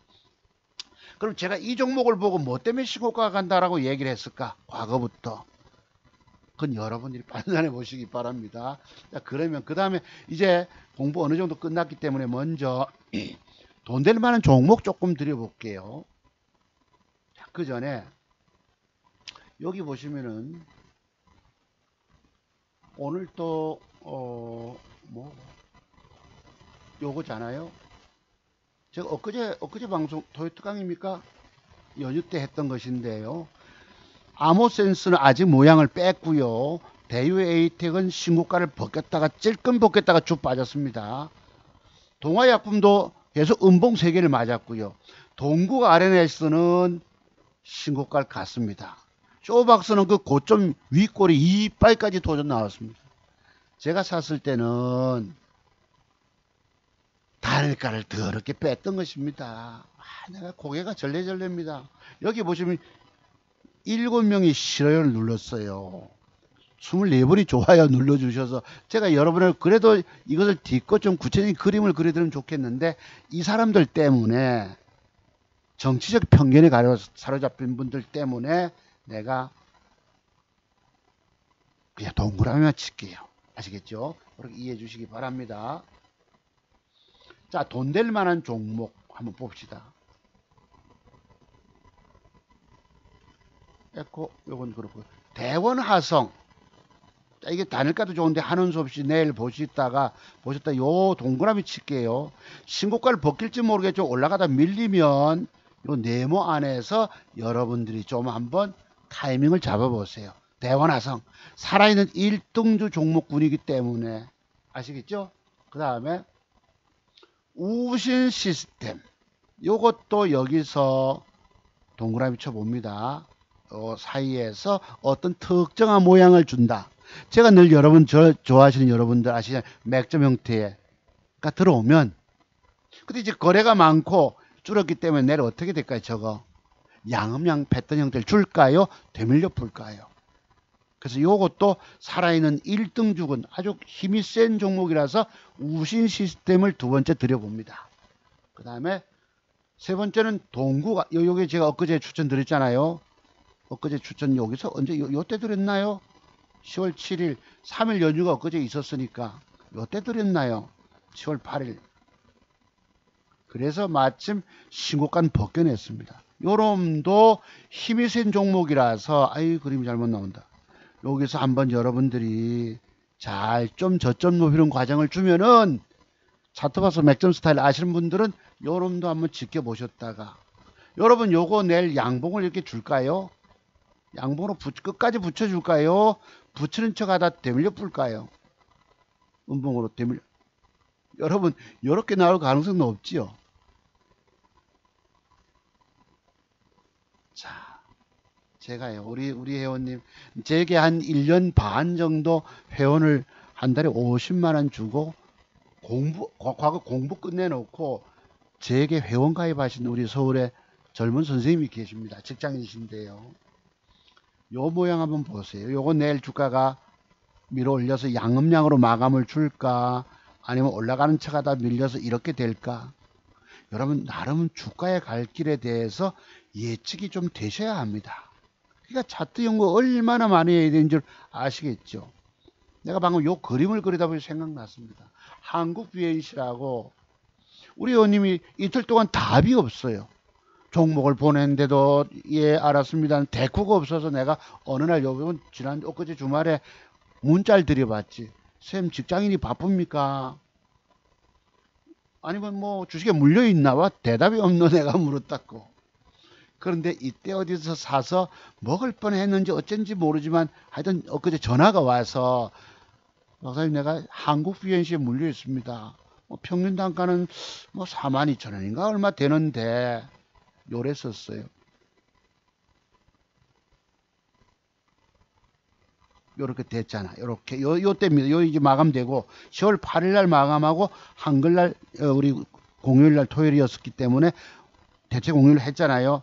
[SPEAKER 1] 그럼 제가 이 종목을 보고 뭐 때문에 신고가가 간다라고 얘기를 했을까? 과거부터. 그건 여러분들이 판단해 보시기 바랍니다. 자, 그러면 그 다음에 이제 공부 어느 정도 끝났기 때문에 먼저 돈 될 만한 종목 조금 드려볼게요. 자, 그 전에 여기 보시면은 오늘 또 요거잖아요. 제가 엊그제 방송 토요일 강입니까? 연휴 때 했던 것인데요. 아모센스는 아직 모양을 뺐고요. 대유 에이텍은 신고가를 찔끔 벗겼다가 쭉 빠졌습니다. 동아약품도 계속 음봉 3개를 맞았고요. 동국 RNS는 신고가를 갔습니다. 쇼박스는 그 고점 윗꼬리 이빨까지 도전 나왔습니다. 제가 샀을 때는 단일가를 더럽게 뺐던 것입니다. 내가 고개가 절레절레입니다. 여기 보시면 7명이 싫어요를 눌렀어요. 24분이 좋아요 눌러주셔서 제가 여러분을 그래도 이것을 딛고 좀 구체적인 그림을 그리드리면 좋겠는데 이 사람들 때문에 정치적 편견에 사로잡힌 분들 때문에 내가 그냥 동그라미만 칠게요. 아시겠죠? 그렇게 이해해 주시기 바랍니다. 자, 돈 될 만한 종목 한번 봅시다. 에코, 요건 그렇고. 대원화성. 자, 이게 단일가도 좋은데 하는 수 없이 내일 보셨다 요 동그라미 칠게요. 신고가를 벗길지 모르겠죠. 올라가다 밀리면 요 네모 안에서 여러분들이 좀 한번 타이밍을 잡아보세요. 대원화성. 살아있는 1등주 종목군이기 때문에. 아시겠죠? 그 다음에 우신 시스템. 요것도 여기서 동그라미 쳐봅니다. 사이에서 어떤 특정한 모양을 준다. 제가 늘 여러분, 좋아하시는 여러분들 아시잖아요. 맥점 형태가 들어오면. 근데 이제 거래가 많고 줄었기 때문에 내일 어떻게 될까요? 저거. 양음양 패턴 형태를 줄까요? 되밀려 풀까요? 그래서 요것도 살아있는 1등죽은 아주 힘이 센 종목이라서 우신 시스템을 두 번째 드려봅니다. 그 다음에 세 번째는 동구가, 요게 제가 엊그제 추천드렸잖아요. 엊그제 추천 여기서 언제, 요때 드렸나요? 10월 7일, 3일 연휴가 엊그제 있었으니까 요때 드렸나요? 10월 8일. 그래서 마침 신고가는 벗겨냈습니다. 요놈도 힘이 센 종목이라서, 아이, 그림이 잘못 나온다. 여기서 한번 여러분들이 잘 좀 저점 높이는 과정을 주면은 차트 봐서 맥점 스타일 아시는 분들은 요놈도 한번 지켜보셨다가 여러분 요거 내일 양봉을 이렇게 줄까요? 양봉으로 끝까지 붙여줄까요? 붙이는 척 하다 되밀려 풀까요? 음봉으로 되밀려. 여러분 요렇게 나올 가능성은 없지요. 자, 제가요, 우리 회원님, 제게 한 1년 반 정도 회원을 한 달에 50만원 주고 과거 공부 끝내놓고 제게 회원 가입하신 우리 서울에 젊은 선생님이 계십니다. 직장인이신데요. 요 모양 한번 보세요. 요거 내일 주가가 밀어 올려서 양음양으로 마감을 줄까? 아니면 올라가는 척하다 밀려서 이렇게 될까? 여러분 나름 주가의 갈 길에 대해서 예측이 좀 되셔야 합니다. 그러니까 차트 연구 얼마나 많이 해야 되는 줄 아시겠죠? 내가 방금 요 그림을 그리다 보니 생각났습니다. 한국 BNC라고 우리 의원님이 이틀 동안 답이 없어요. 종목을 보냈는데도 예 알았습니다. 대꾸가 없어서 내가 어느 날 요번 지난 엊그제 주말에 문자를 드려봤지. 쌤 직장인이 바쁩니까? 아니면 뭐 주식에 물려있나 봐? 대답이 없는 애가 물었다고. 그런데 이때 어디서 사서 먹을 뻔했는지 어쩐지 모르지만 하여튼 엊그제 전화가 와서 박사님 내가 한국 BNC에 물려 있습니다. 평균 단가는 뭐 42,000원인가 얼마 되는데 요랬었어요. 요렇게 됐잖아. 요렇게 요 때입니다. 요 이제 마감되고 10월 8일 날 마감하고 한글날 우리 공휴일 날 토요일이었기 때문에 대체 공휴일 했잖아요.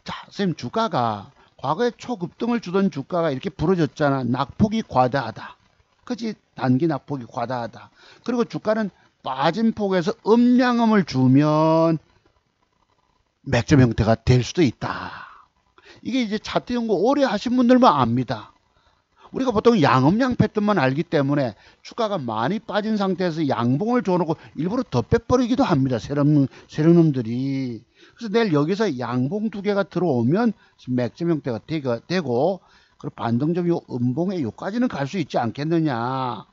[SPEAKER 1] 자, 선생님 주가가 과거에 초급등을 주던 주가가 이렇게 부러졌잖아. 낙폭이 과다하다. 그치? 단기 낙폭이 과다하다. 그리고 주가는 빠진 폭에서 음양음을 주면 맥점 형태가 될 수도 있다. 이게 이제 차트 연구 오래 하신 분들만 압니다. 우리가 보통 양음양 패턴만 알기 때문에 주가가 많이 빠진 상태에서 양봉을 줘놓고 일부러 더 빼버리기도 합니다. 세력놈들이. 그래서 내일 여기서 양봉 두 개가 들어오면 맥점 형태가 되고 그리고 반등점 요 음봉에 요까지는 갈 수 있지 않겠느냐.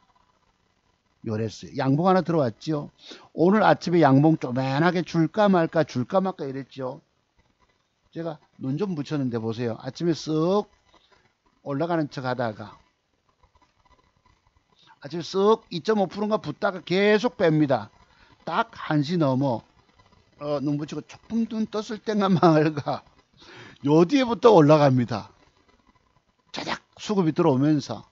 [SPEAKER 1] 요랬어요. 양봉 하나 들어왔죠. 오늘 아침에 양봉 쪼맨하게 줄까 말까 이랬죠. 제가 눈 좀 붙였는데 보세요. 아침에 쓱 올라가는 척 하다가 아침에 쓱 2.5%인가 붙다가 계속 뺍니다. 딱 1시 넘어 눈 붙이고 조금 눈 떴을 때가 망을 가. 요 뒤에부터 올라갑니다. 자작 수급이 들어오면서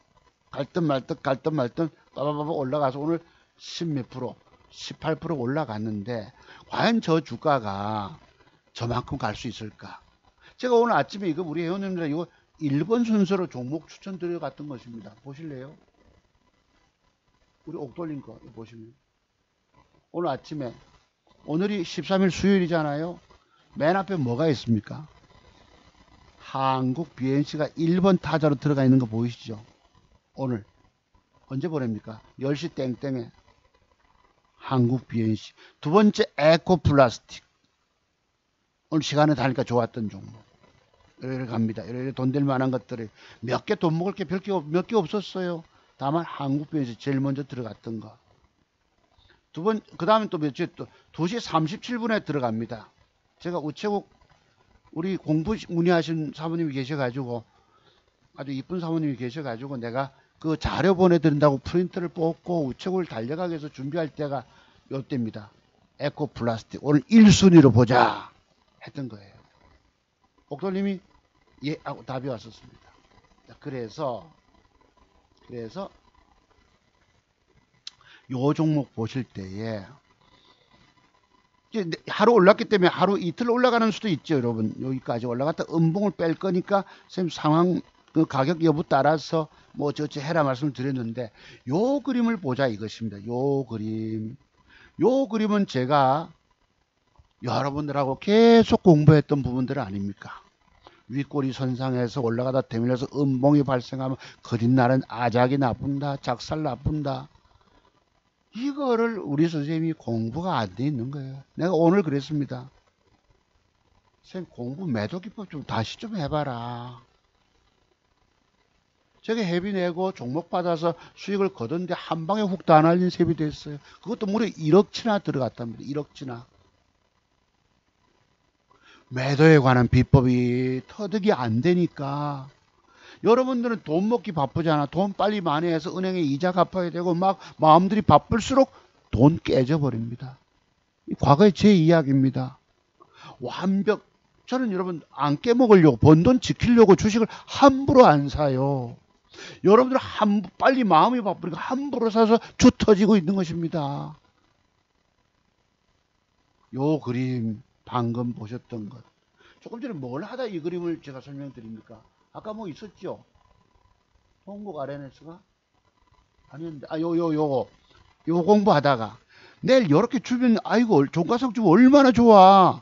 [SPEAKER 1] 갈 듯 말 듯 빠바바바 올라가서 오늘 10몇 프로 18% 올라갔는데 과연 저 주가가 저만큼 갈 수 있을까? 제가 오늘 아침에 이거 우리 회원님들 이거 1번 순서로 종목 추천드려 갔던 것입니다. 보실래요? 우리 옥돌린 거 보시면 오늘 아침에 오늘이 13일 수요일이잖아요. 맨 앞에 뭐가 있습니까? 한국 BNC가 1번 타자로 들어가 있는 거 보이시죠? 오늘 언제 보냅니까? 10시 땡땡에 한국 BNC. 두 번째 에코플라스틱. 오늘 시간에 다니까 좋았던 종목. 이렇게 갑니다. 이렇게 돈 될 만한 것들이 몇 개 돈 먹을 게 몇 개 없었어요. 다만 한국 BNC 제일 먼저 들어갔던 거. 그 다음에 또 며칠 또 2시 37분에 들어갑니다. 제가 우체국 우리 공부 문의하신 사모님이 계셔가지고 아주 이쁜 사모님이 계셔가지고 내가 그 자료 보내드린다고 프린트를 뽑고 우체국을 달려가기 위해서 준비할 때가 요때입니다. 에코플라스틱 오늘 1순위로 보자 했던 거예요. 옥돌님이 예 하고 답이 왔었습니다. 그래서 요 종목 보실 때에 이제 하루 올랐기 때문에 하루 이틀 올라가는 수도 있죠. 여러분 여기까지 올라갔다 음봉을 뺄 거니까 선생님 상황 그 가격 여부 따라서 뭐 저저 해라 말씀을 드렸는데 요 그림을 보자 이것입니다. 요 그림은 제가 여러분들하고 계속 공부했던 부분들 아닙니까? 윗꼬리 선상에서 올라가다 되밀려서 음봉이 발생하면 그뒷날은 아작이 나쁜다, 작살 나쁜다. 이거를 우리 선생님이 공부가 안 돼 있는 거예요. 내가 오늘 그랬습니다. 선생님 공부 매도 기법 좀 다시 좀 해봐라. 저게 회비 내고 종목 받아서 수익을 거뒀는데 한 방에 훅 다 날린 셈이 됐어요. 그것도 무려 1억치나 들어갔답니다. 1억치나. 매도에 관한 비법이 터득이 안 되니까 여러분들은 돈 먹기 바쁘잖아. 돈 빨리 많이 해서 은행에 이자 갚아야 되고 막 마음들이 바쁠수록 돈 깨져버립니다. 과거의 제 이야기입니다. 저는 여러분 안 깨먹으려고 번 돈 지키려고 주식을 함부로 안 사요. 여러분들 빨리 마음이 바쁘니까 함부로 사서 주 터지고 있는 것입니다. 요 그림 방금 보셨던 것. 조금 전에 뭘 하다 이 그림을 제가 설명드립니까? 아까 뭐 있었죠? 동국 RNS가? 아니었는데, 요거 공부하다가 내일 요렇게 주면, 아이고, 종가석 주면 얼마나 좋아.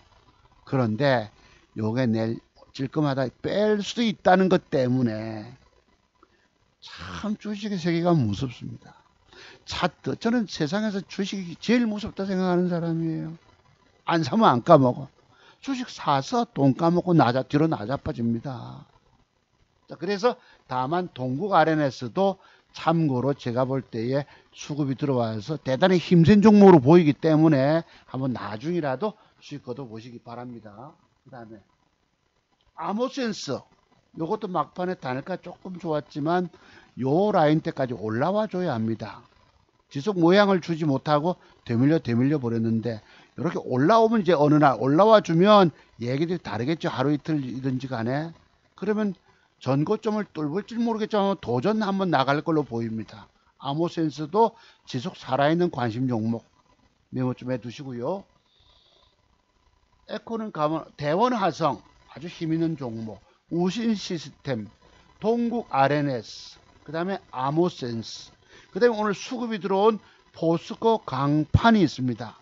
[SPEAKER 1] 그런데 요게 내일 찔끔하다 뺄 수도 있다는 것 때문에 참 주식의 세계가 무섭습니다. 차트, 저는 세상에서 주식이 제일 무섭다 생각하는 사람이에요. 안 사면 안 까먹어. 주식 사서 돈 까먹고 뒤로 나자빠집니다. 자, 그래서 다만 동국 RNS도 참고로 제가 볼 때에 수급이 들어와서 대단히 힘센 종목으로 보이기 때문에 한번 나중이라도 수익 거둬 보시기 바랍니다. 그 다음에 아모센스 요것도 막판에 단일가 조금 좋았지만 요 라인 때까지 올라와 줘야 합니다. 지속 모양을 주지 못하고 되밀려 버렸는데 이렇게 올라오면 이제 어느 날 올라와 주면 얘기들이 다르겠죠. 하루 이틀이든지 간에. 그러면 전고점을 뚫을지 모르겠지만 도전 한번 나갈 걸로 보입니다. 아모센스도 지속 살아있는 관심 종목 메모 좀 해두시고요. 에코는 가면 대원화성 아주 힘있는 종목, 우신시스템, 동국 RNS, 그 다음에 아모센스, 그 다음에 오늘 수급이 들어온 포스코 강판이 있습니다.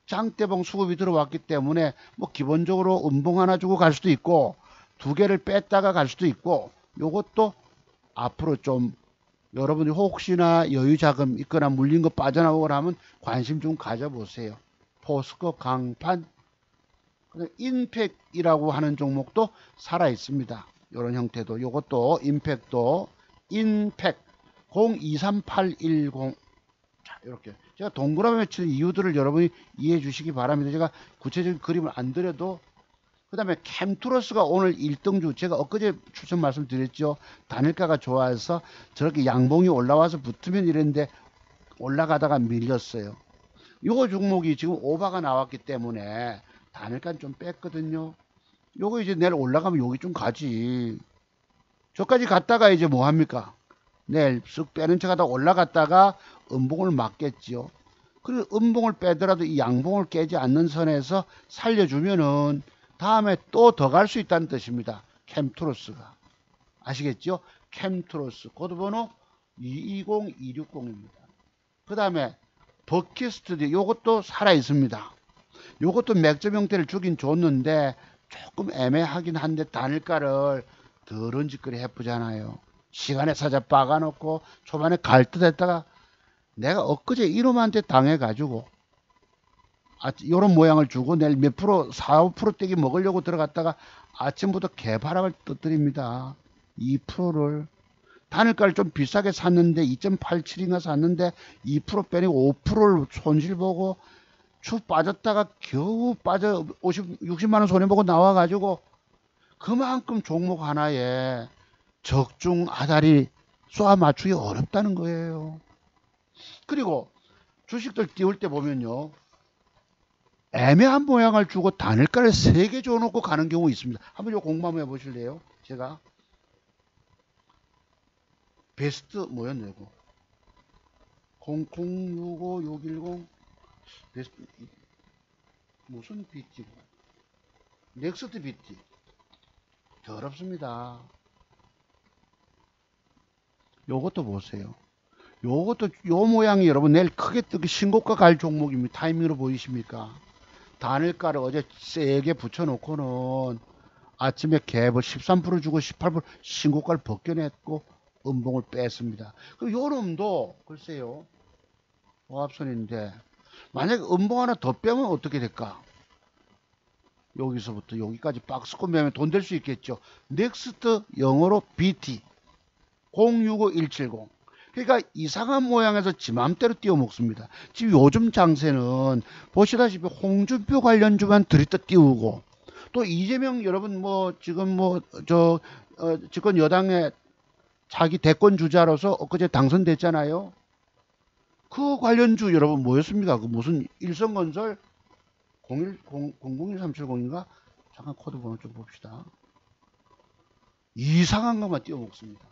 [SPEAKER 1] 장대봉 수급이 들어왔기 때문에 뭐 기본적으로 음봉 하나 주고 갈 수도 있고 두 개를 뺐다가 갈 수도 있고 요것도 앞으로 좀 여러분이 혹시나 여유 자금 있거나 물린 거 빠져나오거나 하면 관심 좀 가져보세요. 포스코 강판, 인팩이라고 하는 종목도 살아 있습니다. 이런 형태도 요것도 임팩도 인팩 023810 자, 이렇게 제가 동그라미 친 이유들을 여러분이 이해해 주시기 바랍니다. 제가 구체적인 그림을 안 드려도 그 다음에 캠투러스가 오늘 1등주 제가 엊그제 추천 말씀드렸죠. 단일가가 좋아서 저렇게 양봉이 올라와서 붙으면 이랬는데 올라가다가 밀렸어요. 요거 종목이 지금 오바가 나왔기 때문에 단일가는 좀 뺐거든요. 요거 이제 내일 올라가면 여기 좀 가지. 저까지 갔다가 이제 뭐 합니까? 내일 쓱 빼는 척 하다 올라갔다가 음봉을 맞겠지요. 그리고 음봉을 빼더라도 이 양봉을 깨지 않는 선에서 살려주면은 다음에 또 더 갈 수 있다는 뜻입니다. 캠트로스가. 아시겠죠? 캠트로스 코드번호 220260입니다. 그 다음에 버킷스터디 요것도 살아 있습니다. 요것도 맥점 형태를 주긴 줬는데 조금 애매하긴 한데 단일가를 더런 짓거리 해보잖아요. 시간에 살짝 박아놓고 초반에 갈 듯 했다가 내가 엊그제 이놈한테 당해가지고 요런 모양을 주고 내일 몇 프로 4, 5% 떼기 먹으려고 들어갔다가 아침부터 개바락을 떠뜨립니다. 2%를 단일가를 좀 비싸게 샀는데 2.87인가 샀는데 2% 빼내고 5%를 손실보고 축 빠졌다가 겨우 빠져 60만원 손해보고 나와가지고 그만큼 종목 하나에 적중 아다리 쏘아 맞추기 어렵다는 거예요. 그리고 주식들 띄울 때 보면요, 애매한 모양을 주고 단일가를 3개 줘놓고 가는 경우 있습니다. 한번 요 공부 한번 해보실래요? 제가 베스트 뭐였냐 이거 0065610 베스트 무슨 BT 넥스트 BT 더럽습니다. 요것도 보세요. 요것도 요 모양이 여러분 내일 크게 뜨기 신고가 갈 종목입니다. 타이밍으로 보이십니까? 단일가를 어제 세게 붙여놓고는 아침에 갭을 13% 주고 18% 신고가를 벗겨냈고 음봉을 뺐습니다. 그럼 요 놈도 글쎄요 오합선인데 만약에 음봉 하나 더 빼면 어떻게 될까? 여기서부터 여기까지 박스권 매면 돈 될 수 있겠죠. 넥스트 영어로 BT 065170 그러니까 이상한 모양에서 지 맘대로 띄워먹습니다. 지금 요즘 장세는 보시다시피 홍준표 관련주만 들이떠 띄우고 또 이재명 여러분 뭐 지금 뭐 집권 여당의 자기 대권 주자로서 엊그제 당선됐잖아요. 그 관련주 여러분 뭐였습니까? 그 무슨 일성건설 001370인가? 잠깐 코드 번호 좀 봅시다. 이상한 것만 띄워먹습니다.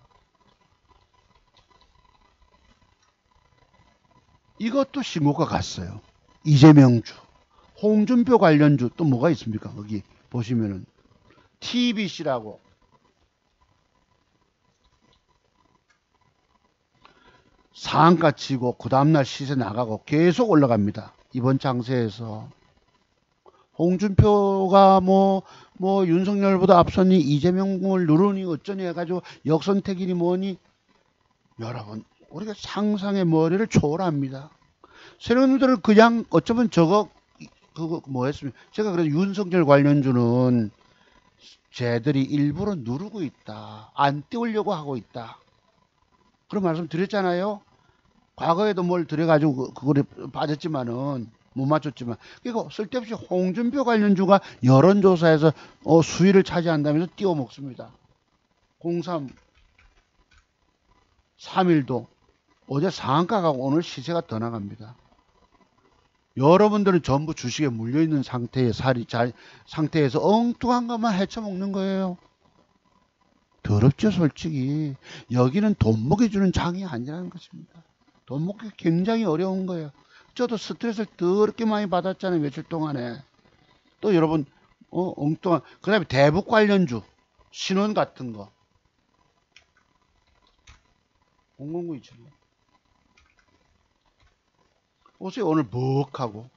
[SPEAKER 1] 이것도 신고가 갔어요. 이재명주, 홍준표 관련주 또 뭐가 있습니까? 거기 보시면은 TBC라고 상한가 치고 그 다음날 시세 나가고 계속 올라갑니다. 이번 장세에서 홍준표가 뭐 윤석열보다 앞서니 이재명을 누르니 어쩌니 해가지고 역선택이니 뭐니 여러분 우리가 상상의 머리를 초월합니다. 세력들을 그냥 어쩌면 그거 뭐였습니까? 제가 그래서 윤석열 관련주는 쟤들이 일부러 누르고 있다. 안 띄우려고 하고 있다. 그런 말씀 드렸잖아요. 과거에도 뭘 들여가지고 그거를 빠졌지만은 못 맞췄지만 그리고 쓸데없이 홍준표 관련주가 여론조사에서 수위를 차지한다면서 띄워먹습니다. 03 3일도 어제 상한가 가고 오늘 시세가 더 나갑니다. 여러분들은 전부 주식에 물려있는 상태에서 엉뚱한 것만 헤쳐먹는 거예요. 더럽죠 솔직히. 여기는 돈 먹여주는 장이 아니라는 것입니다. 돈 먹기 굉장히 어려운 거예요. 저도 스트레스를 더럽게 많이 받았잖아요 며칠 동안에. 또 여러분 엉뚱한 그 다음에 대북 관련주 신원 같은 거 0092천 보세요. 오늘 벅하고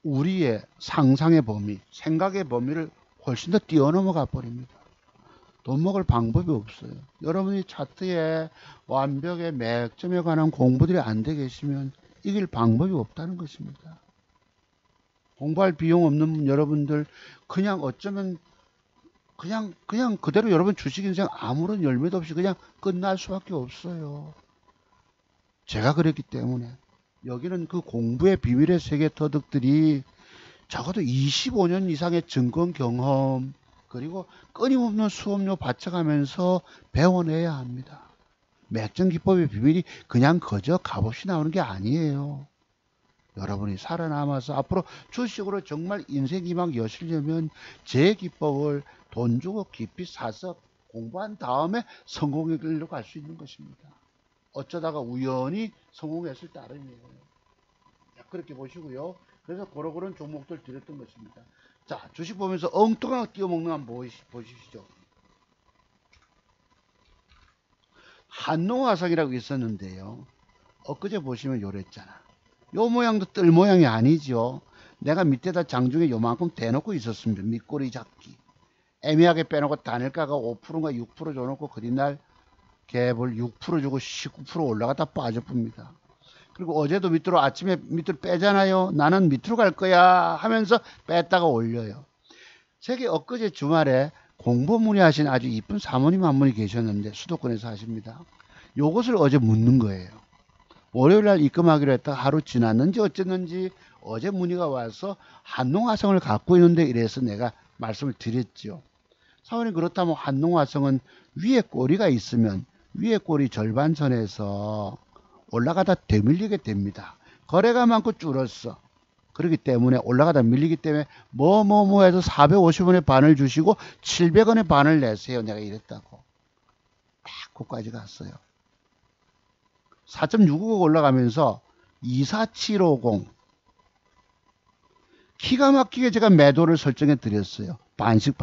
[SPEAKER 1] 우리의 상상의 범위 생각의 범위를 훨씬 더 뛰어넘어가 버립니다. 돈 먹을 방법이 없어요. 여러분이 차트에 완벽의 맥점에 관한 공부들이 안 돼 계시면 이길 방법이 없다는 것입니다. 공부할 비용 없는 여러분들 그냥 어쩌면 그냥 그대로 여러분 주식 인생 아무런 열매도 없이 그냥 끝날 수밖에 없어요. 제가 그랬기 때문에 여기는 그 공부의 비밀의 세계 터득들이 적어도 25년 이상의 증권 경험 그리고 끊임없는 수업료 바쳐가면서 배워내야 합니다. 맥점 기법의 비밀이 그냥 그저 값없이 나오는 게 아니에요. 여러분이 살아남아서 앞으로 주식으로 정말 인생 희망 여시려면 제 기법을 돈 주고 깊이 사서 공부한 다음에 성공의 길로 갈 수 있는 것입니다. 어쩌다가 우연히 성공했을 따름이에요. 자, 그렇게 보시고요. 그래서 그런 종목들 드렸던 것입니다. 자, 주식 보면서 엉뚱하게 띄워먹는 거 한번 보시죠. 한농화성이라고 있었는데요. 엊그제 보시면 요랬잖아. 요 모양도 뜰 모양이 아니죠. 내가 밑에다 장중에 요만큼 대놓고 있었습니다. 밑꼬리 잡기. 애매하게 빼놓고 단일가가 5%인가 6% 줘놓고 그뒷날 갭을 6% 주고 19% 올라갔다 빠져봅니다. 그리고 어제도 밑으로 아침에 밑으로 빼잖아요. 나는 밑으로 갈 거야 하면서 뺐다가 올려요. 세계 엊그제 주말에 공부 문의하신 아주 이쁜 사모님 한 분이 계셨는데 수도권에서 하십니다. 요것을 어제 묻는 거예요. 월요일날 입금하기로 했다가 하루 지났는지 어쨌는지 어제 문의가 와서 한농화성을 갖고 있는데 이래서 내가 말씀을 드렸죠. 사모님 그렇다면 한농화성은 위에 꼬리가 있으면 위에 꼬리 절반선에서 올라가다 되밀리게 됩니다. 거래가 많고 줄었어. 그렇기 때문에 올라가다 밀리기 때문에 뭐 해서 450원의 반을 주시고 700원의 반을 내세요. 내가 이랬다고. 딱 거기까지 갔어요. 4.665 올라가면서 24750 기가 막히게 제가 매도를 설정해 드렸어요. 반씩.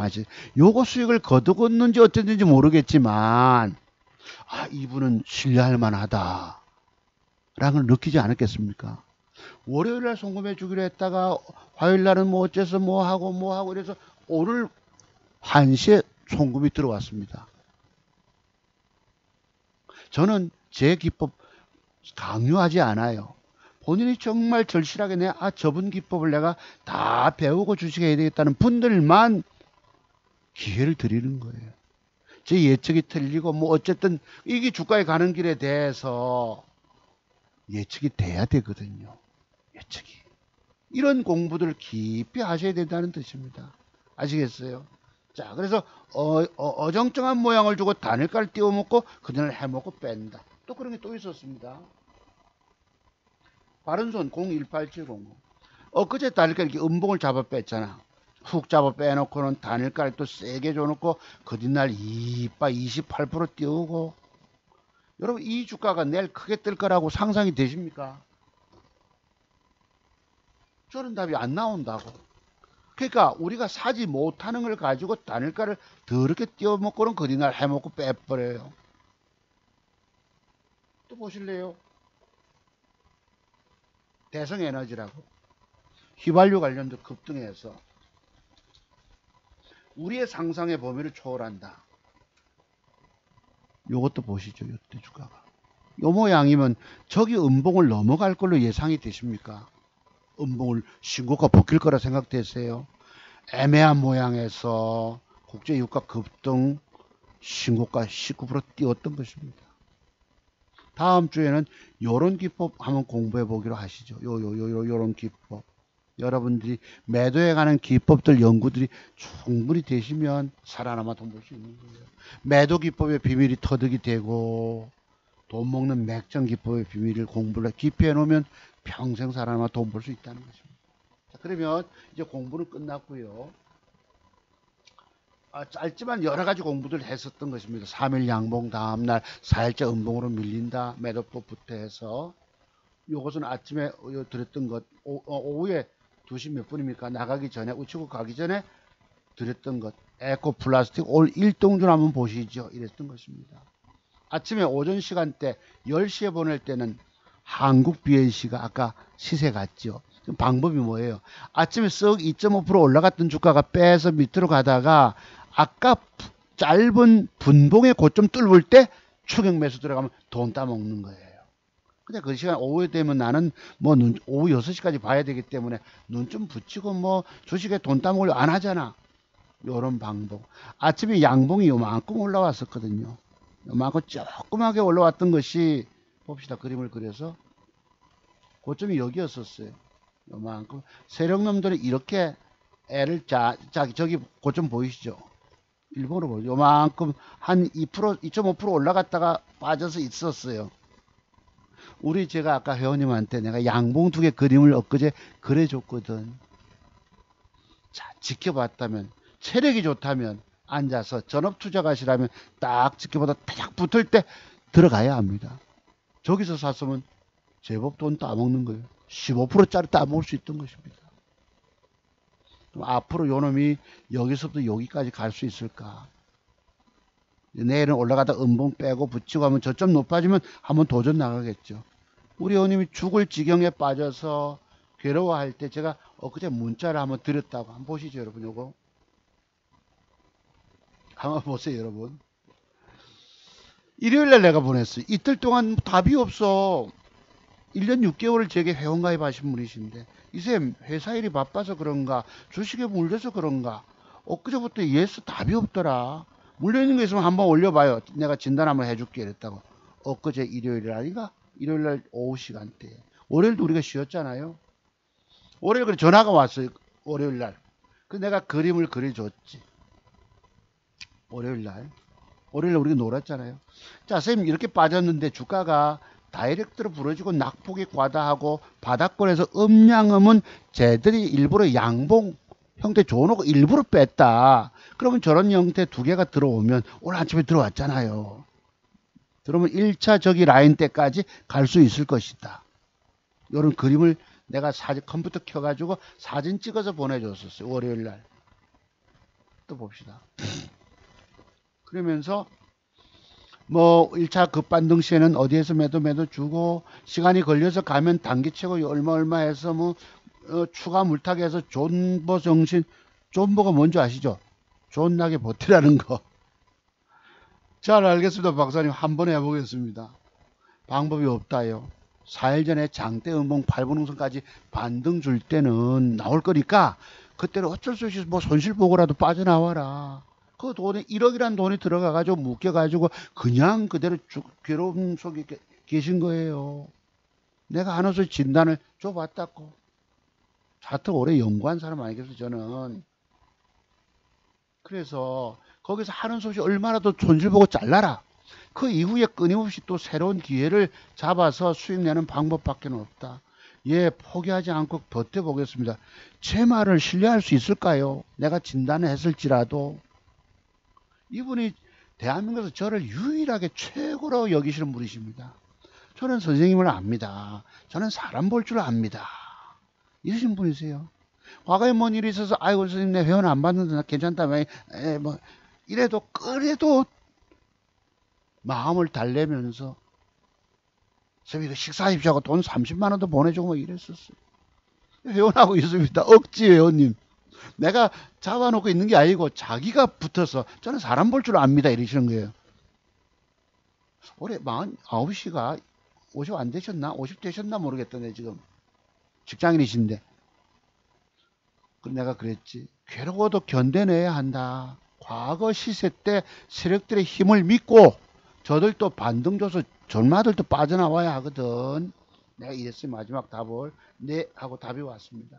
[SPEAKER 1] 요거 수익을 거두었는지 어땠는지 모르겠지만 이분은 신뢰할 만하다 라는 걸 느끼지 않았겠습니까? 월요일날 송금해 주기로 했다가 화요일날은 뭐 어째서 뭐 하고 이래서 오늘 1시에 송금이 들어왔습니다. 저는 제 기법 강요하지 않아요. 본인이 정말 절실하게 저분 기법을 내가 다 배우고 주식해야 되겠다는 분들만 기회를 드리는 거예요. 제 예측이 틀리고 뭐 어쨌든 이게 주가에 가는 길에 대해서 예측이 돼야 되거든요. 예측이. 이런 공부들을 깊이 하셔야 된다는 뜻입니다. 아시겠어요? 자, 그래서 어정쩡한 모양을 주고 단일가를 띄워먹고 그날 해먹고 뺀다. 또 그런 게 또 있었습니다. 바른손 018700 엊그제 단일가 이렇게 음봉을 잡아 뺐잖아. 훅 잡아 빼놓고는 단일가를 또 세게 줘놓고 그 뒷날 28% 띄우고. 여러분 이 주가가 내일 크게 뜰 거라고 상상이 되십니까? 저는 답이 안 나온다고. 그러니까 우리가 사지 못하는 걸 가지고 단일가를 더럽게 띄워먹고는 그 뒷날 해먹고 빼버려요. 또 보실래요? 대성에너지라고 휘발유 관련도 급등해서 우리의 상상의 범위를 초월한다. 요것도 보시죠. 이때 주가가 요 모양이면 저기 음봉을 넘어갈 걸로 예상이 되십니까? 음봉을 신고가 벗길 거라 생각되세요? 애매한 모양에서 국제유가 급등 신고가 19% 띄웠던 것입니다. 다음 주에는 요런 기법 한번 공부해 보기로 하시죠. 요런 기법. 여러분들이 매도해 가는 기법들 연구들이 충분히 되시면 살아남아 돈 벌 수 있는 거예요. 매도 기법의 비밀이 터득이 되고 돈 먹는 맥정 기법의 비밀을 공부를 깊이 해놓으면 평생 살아남아 돈 벌 수 있다는 것입니다. 자, 그러면 이제 공부는 끝났고요. 짧지만 여러 가지 공부들 했었던 것입니다. 3일 양봉 다음날 4일째 음봉으로 밀린다. 매도법부터 해서 요것은 아침에 드렸던 것 오후에 2시 몇 분입니까? 나가기 전에 우측으로 가기 전에 드렸던 것 에코 플라스틱 올 1동준 한번 보시죠. 이랬던 것입니다. 아침에 오전 시간대 10시에 보낼 때는 한국 BNC가 아까 시세 갔죠. 방법이 뭐예요? 아침에 썩 2.5% 올라갔던 주가가 빼서 밑으로 가다가 아까 짧은 분봉의 고점 뚫을 때 추격 매수 들어가면 돈 따먹는 거예요. 근데 그 시간 오후에 되면 나는 뭐 오후 6시까지 봐야 되기 때문에 눈 좀 붙이고 뭐 주식에 돈 따먹으려 안 하잖아. 요런 방법. 아침에 양봉이 요만큼 올라왔었거든요. 요만큼 조그맣게 올라왔던 것이 봅시다. 그림을 그려서 고점이 여기였었어요. 요만큼 세력놈들이 이렇게 애를 저기 고점 보이시죠? 일본으로 보죠. 요만큼 한 2%, 2.5% 올라갔다가 빠져서 있었어요. 제가 아까 회원님한테 내가 양봉 2개 그림을 엊그제 그려줬거든. 자, 지켜봤다면, 체력이 좋다면, 앉아서 전업 투자 가시라면 딱 지켜보다 딱 붙을 때 들어가야 합니다. 저기서 샀으면 제법 돈 따먹는 거예요. 15%짜리 따먹을 수 있던 것입니다. 그럼 앞으로 요놈이 여기서부터 여기까지 갈 수 있을까? 내일은 올라가다 음봉 빼고 붙이고 하면 저점 높아지면 한번 도전 나가겠죠. 우리 의원님이 죽을 지경에 빠져서 괴로워할 때 제가 엊그제 문자를 한번 드렸다고. 한번 보시죠, 여러분. 요거 한번 보세요, 여러분. 일요일날 내가 보냈어요. 이틀 동안 답이 없어. 1년 6개월을 제게 회원가입 하신 분이신데, 이쌤 회사 일이 바빠서 그런가, 주식에 물려서 그런가, 엊그제부터 예스 답이 없더라. 물려있는 거 있으면 한번 올려봐요. 내가 진단 한번 해줄게 이랬다고. 엊그제 일요일 아닌가? 일요일날 오후 시간대에. 월요일도 우리가 쉬었잖아요. 월요일 그래 전화가 왔어요. 월요일날. 그 내가 그림을 그려줬지. 월요일날 우리가 놀았잖아요. 자, 선생님 이렇게 빠졌는데 주가가 다이렉트로 부러지고 낙폭이 과다하고 바닥권에서 음양음은 쟤들이 일부러 양봉 형태 줘놓고 일부러 뺐다. 그러면 저런 형태 두 개가 들어오면 오늘 아침에 들어왔잖아요. 그러면 1차 저기 라인 때까지 갈 수 있을 것이다. 이런 그림을 내가 컴퓨터 켜가지고 사진 찍어서 보내줬었어요. 월요일날. 또 봅시다. 그러면서 뭐 1차 급반등 시에는 어디에서 매도 주고 시간이 걸려서 가면 단기채고 얼마 해서 뭐 추가 물타기해서 존버 정신. 존버가 뭔지 아시죠? 존나게 버티라는 거. 잘 알겠습니다. 박사님 한번 해보겠습니다. 방법이 없다요. 4일 전에 장대 음봉 8분응선까지 반등 줄 때는 나올 거니까 그때는 어쩔 수 없이 뭐 손실 보고라도 빠져나와라. 그 돈이 1억이란 돈이 들어가가지고 묶여가지고 그냥 그대로 괴로움 속에 계신 거예요. 내가 한호서 진단을 줘봤다고. 차트 오래 연구한 사람 아니겠어요, 저는. 그래서 거기서 하는 소식 얼마나 더 손실 보고 잘라라. 그 이후에 끊임없이 또 새로운 기회를 잡아서 수익 내는 방법밖에 없다. 예, 포기하지 않고 버텨보겠습니다. 제 말을 신뢰할 수 있을까요? 내가 진단을 했을지라도. 이분이 대한민국에서 저를 유일하게 최고로 여기시는 분이십니다. 저는 선생님을 압니다. 저는 사람 볼 줄 압니다. 이러신 분이세요. 과거에 뭔 일이 있어서 아이고 선생님 내 회원 안 받는데 나 괜찮다며 뭐 이래도 그래도 마음을 달래면서 선생님 이거 식사하십시오 하고 돈 30만 원도 보내주고 뭐 이랬었어요. 회원하고 있습니다. 억지 회원님. 내가 잡아놓고 있는 게 아니고 자기가 붙어서 저는 사람 볼 줄 압니다 이러시는 거예요. 올해 49시가 50 안 되셨나? 50 되셨나 모르겠던데 지금 직장인이신데. 내가 그랬지. 괴로워도 견뎌내야 한다. 과거 시세 때 세력들의 힘을 믿고 저들도 반등 줘서 전마들도 빠져나와야 하거든. 내가 이랬어요. 마지막 답을. 네 하고 답이 왔습니다.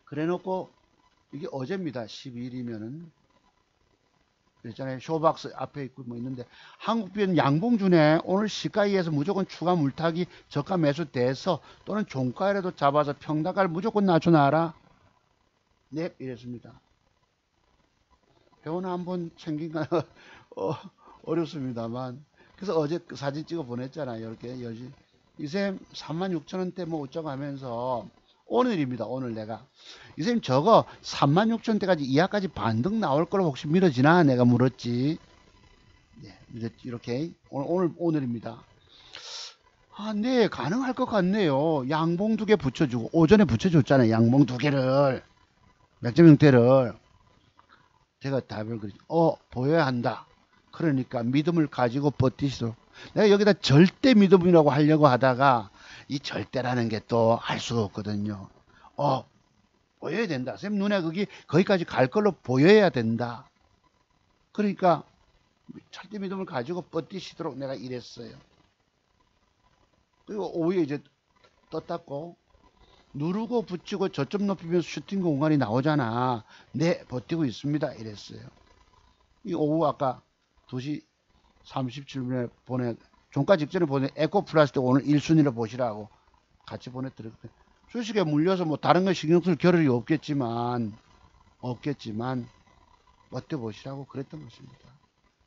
[SPEAKER 1] 그래놓고 이게 어제입니다. 12일이면은 그랬잖아요. 쇼박스 앞에 있고 뭐 있는데 한국비는 양봉주네. 오늘 시가에서 무조건 추가 물타기 저가 매수 돼서 또는 종가에라도 잡아서 평단가를 무조건 낮춰놔라. 네 이랬습니다. 회원 한번 챙긴가 어렵습니다만 그래서 어제 그 사진 찍어 보냈잖아요. 이렇게 여지 이쌤 36,000원대 뭐 어쩌고 하면서 오늘입니다. 오늘 내가 이쌤 저거 36,000원대까지 이하까지 반등 나올 거로 혹시 믿어지나 내가 물었지. 네, 이렇게 오늘입니다. 아, 네 가능할 것 같네요. 양봉 2개 붙여주고 오전에 붙여줬잖아요. 양봉 2개를 맥점 형태를 제가 답을 그리죠. 보여야 한다. 그러니까 믿음을 가지고 버티시도록. 내가 여기다 절대 믿음이라고 하려고 하다가 이 절대라는 게 또 알 수가 없거든요. 보여야 된다. 쌤 눈에 거기까지 갈 걸로 보여야 된다. 그러니까 절대 믿음을 가지고 버티시도록 내가 이랬어요. 그리고 오후에 이제 떴다고 누르고 붙이고 저점 높이면서 슈팅 공간이 나오잖아. 네 버티고 있습니다. 이랬어요. 이 오후 아까 2시 37분에 종가 직전에 보내 에코 플러스 때 오늘 1순위로 보시라고 같이 보내드렸거든요. 주식에 물려서 뭐 다른 거 신경 쓸 겨를이 없겠지만 버텨보시라고 그랬던 것입니다.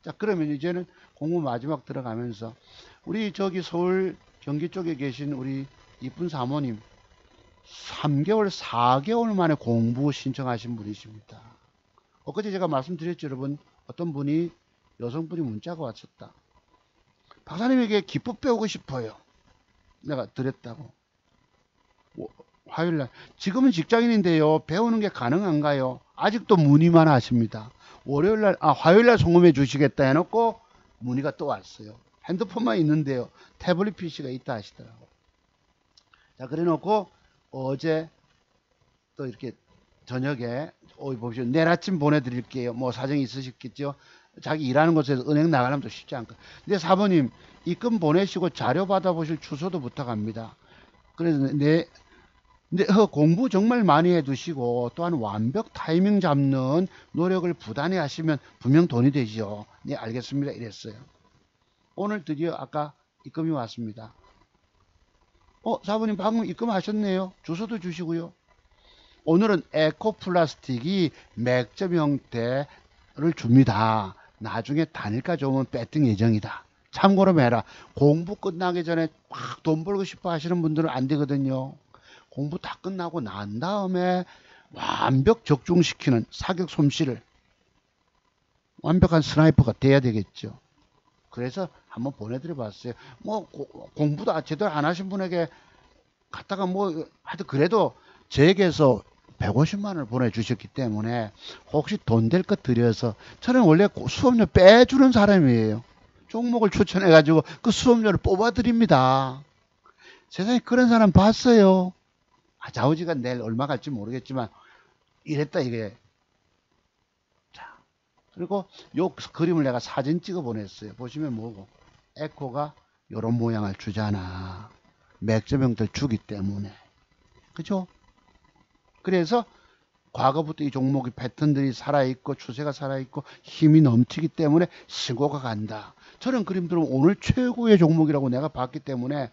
[SPEAKER 1] 자, 그러면 이제는 공부 마지막 들어가면서 우리 저기 서울 경기 쪽에 계신 우리 이쁜 사모님 3개월, 4개월 만에 공부 신청하신 분이십니다. 엊그제 제가 말씀드렸죠, 여러분. 어떤 분이 여성분이 문자가 왔었다. 박사님에게 기법 배우고 싶어요. 내가 드렸다고. 화요일날 지금은 직장인인데요. 배우는 게 가능한가요? 아직도 문의만 하십니다. 화요일날 송금해 주시겠다 해놓고 문의가 또 왔어요. 핸드폰만 있는데요. 태블릿 PC가 있다 하시더라고. 자, 그래 놓고 어제 또 이렇게 저녁에 보십시오. 내일 아침 보내드릴게요. 뭐 사정이 있으셨겠죠. 자기 일하는 곳에서 은행 나가려면 또 쉽지 않고. 근데 사모님 입금 보내시고 자료 받아보실 주소도 부탁합니다. 그래서 근데 공부 정말 많이 해두시고 또한 완벽 타이밍 잡는 노력을 부단히 하시면 분명 돈이 되죠. 네, 알겠습니다. 이랬어요. 오늘 드디어 아까 입금이 왔습니다. 사부님 방금 입금하셨네요. 주소도 주시고요. 오늘은 에코플라스틱이 맥점 형태를 줍니다. 나중에 단일가 좋으면 배팅 예정이다. 참고로 해라. 공부 끝나기 전에 막 돈 벌고 싶어 하시는 분들은 안 되거든요. 공부 다 끝나고 난 다음에 완벽 적중시키는 사격 솜씨를 완벽한 스나이퍼가 돼야 되겠죠. 그래서 한번 보내드려 봤어요. 뭐 공부도 제대로 안 하신 분에게 갖다가 하여튼 그래도 저에게서 150만 원을 보내주셨기 때문에 혹시 돈 될 것 드려서 저는 원래 수업료 빼주는 사람이에요. 종목을 추천해 가지고 그 수업료를 뽑아 드립니다. 세상에 그런 사람 봤어요. 좌우지가 내일 얼마 갈지 모르겠지만 이랬다 이게. 자, 그리고 요 그림을 내가 사진 찍어 보냈어요. 보시면 뭐고 에코가 요런 모양을 주잖아. 맥점형들 주기 때문에. 그죠? 그래서 과거부터 이 종목의 패턴들이 살아있고 추세가 살아있고 힘이 넘치기 때문에 신고가 간다. 저런 그림들은 오늘 최고의 종목이라고 내가 봤기 때문에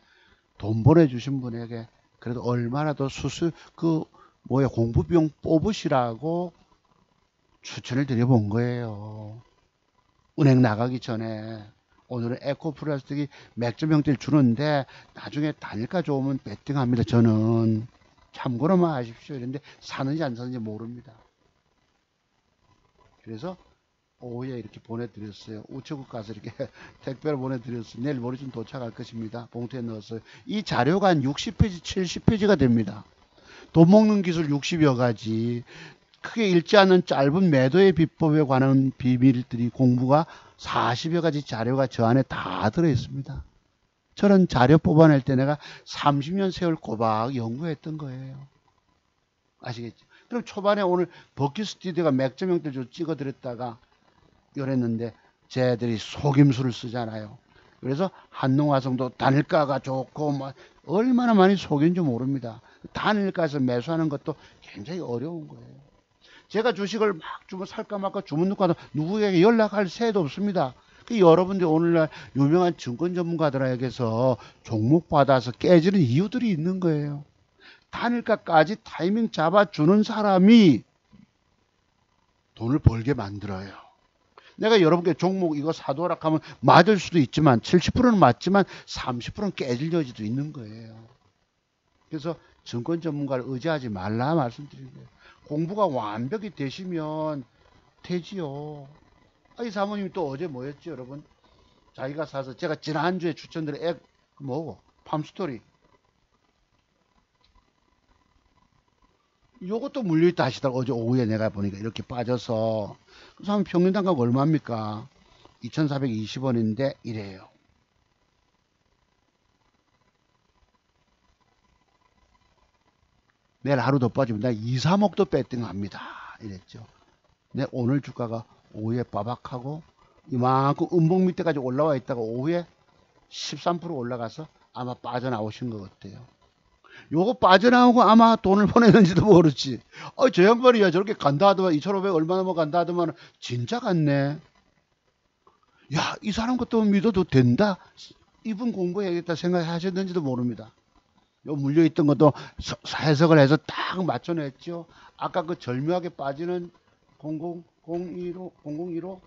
[SPEAKER 1] 돈 보내주신 분에게 그래도 얼마나 더 공부 비용 뽑으시라고 추천을 드려본 거예요. 은행 나가기 전에. 오늘은 에코플라스틱이 맥점 형태를 주는데 나중에 단일가 좋으면 배팅합니다. 저는 참고로만 하십시오. 이런데 사는지 안 사는지 모릅니다. 그래서 오후에 이렇게 보내드렸어요. 우체국 가서 이렇게 택배로 보내드렸어요. 내일 모레쯤 도착할 것입니다. 봉투에 넣었어요. 이 자료가 한 60페이지, 70페이지가 됩니다. 돈 먹는 기술 60여 가지, 크게 읽지 않는 짧은 매도의 비법에 관한 비밀들이 공부가 40여 가지 자료가 저 안에 다 들어있습니다. 저런 자료 뽑아낼 때 내가 30년 세월 꼬박 연구했던 거예요. 아시겠죠? 그럼 초반에 오늘 버킷 스튜디오가 맥점 형태로 찍어드렸다가 이랬는데 쟤들이 속임수를 쓰잖아요. 그래서 한농화성도 단일가가 좋고 얼마나 많이 속인지 모릅니다. 단일가에서 매수하는 것도 굉장히 어려운 거예요. 제가 주식을 막 주면 살까 말까 주문 넣고 누구에게 연락할 새도 없습니다. 여러분들 오늘날 유명한 증권 전문가들에게서 종목 받아서 깨지는 이유들이 있는 거예요. 단일가까지 타이밍 잡아주는 사람이 돈을 벌게 만들어요. 내가 여러분께 종목 이거 사도록 하면 맞을 수도 있지만 70%는 맞지만 30%는 깨질 여지도 있는 거예요. 그래서 증권 전문가를 의지하지 말라 말씀드린 거예요. 공부가 완벽히 되시면 되지요. 이 사모님이 또 어제 뭐였지 여러분? 자기가 사서 제가 지난주에 추천드린 뭐고? 팜스토리. 요것도 물려있다 하시더라고. 어제 오후에 내가 보니까 이렇게 빠져서. 그래서 한 평균 단가가 얼마입니까? 2,420원인데 이래요. 내일 하루 더 빠지면 나 2, 3억도 배팅합니다. 이랬죠. 내 오늘 주가가 오후에 빠박하고 이만큼 음봉 밑에까지 올라와 있다가 오후에 13% 올라가서 아마 빠져나오신 것 같아요. 요거 빠져나오고 아마 돈을 보내는지도 모르지. 저 양반이야 저렇게 간다 하더만 2,500 얼마 넘어 간다 하더만 진짜 같네. 야, 이 사람 것도 믿어도 된다. 이분 공부해야겠다 생각하셨는지도 모릅니다. 요 물려있던 것도 해석을 해서 딱 맞춰냈죠. 아까 그 절묘하게 빠지는 0015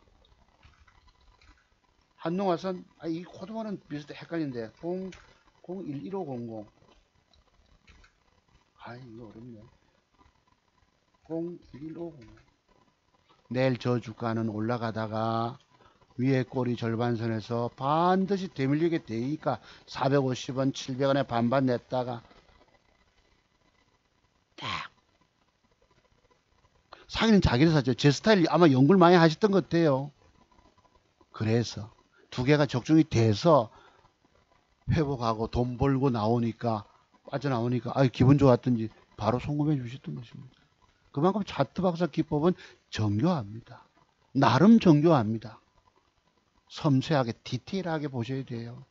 [SPEAKER 1] 한농화산, 이 코드만은 비슷해 헷갈린데, 0011500. 이거 어렵네. 01150. 내일 저 주가는 올라가다가 위에 꼬리 절반선에서 반드시 되밀리게 되니까 450원, 700원에 반반 냈다가 딱 사기는 자기를 사죠. 제 스타일 아마 연구를 많이 하셨던 것 같아요. 그래서 두 개가 적중이 돼서 회복하고 돈 벌고 나오니까 빠져나오니까 기분 좋았던지 바로 송금해 주셨던 것입니다. 그만큼 차트 박사 기법은 정교합니다. 나름 정교합니다. 섬세하게 디테일하게 보셔야 돼요.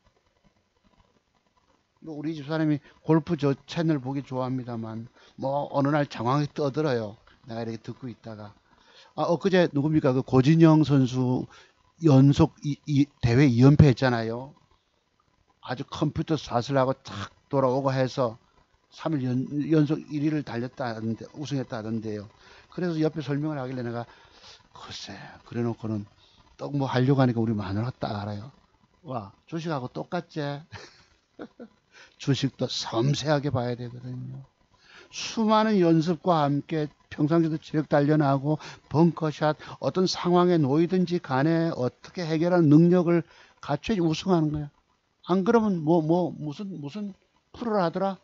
[SPEAKER 1] 우리 집사람이 골프 저 채널 보기 좋아합니다만 어느 날 장황하게 떠들어요. 내가 이렇게 듣고 있다가 엊그제 누굽니까 그 고진영 선수 연속 대회 2연패 했잖아요. 아주 컴퓨터 사슬 하고 탁 돌아오고 해서 3일 연속 1위를 달렸다는데 우승했다던데요. 그래서 옆에 설명을 하길래 내가 글쎄 그래 놓고는 또 뭐 하려고 하니까 우리 마누라가 딱 알아요. 와 주식하고 똑같지? 주식도 섬세하게 봐야 되거든요. 수많은 연습과 함께 평상시도 체력 단련하고 벙커샷 어떤 상황에 놓이든지 간에 어떻게 해결하는 능력을 갖춰야지 우승하는 거야. 안 그러면 무슨 프로를 하더라?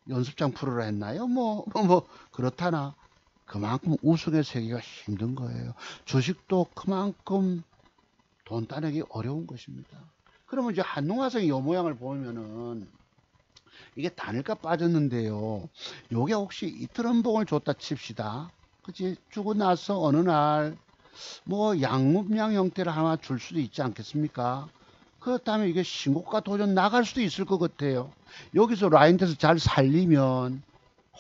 [SPEAKER 1] 연습장 프로를 했나요? 그렇다나. 그만큼 우승의 세계가 힘든 거예요. 주식도 그만큼 돈 따내기 어려운 것입니다. 그러면 이제 한농화성의 요 모양을 보면은 이게 단일가 빠졌는데요. 요게 혹시 이틀 연봉을 줬다 칩시다. 그치? 주고 나서 어느 날 양문양 형태를 하나 줄 수도 있지 않겠습니까? 그렇다면 이게 신고가 도전 나갈 수도 있을 것 같아요. 여기서 라인에서 잘 살리면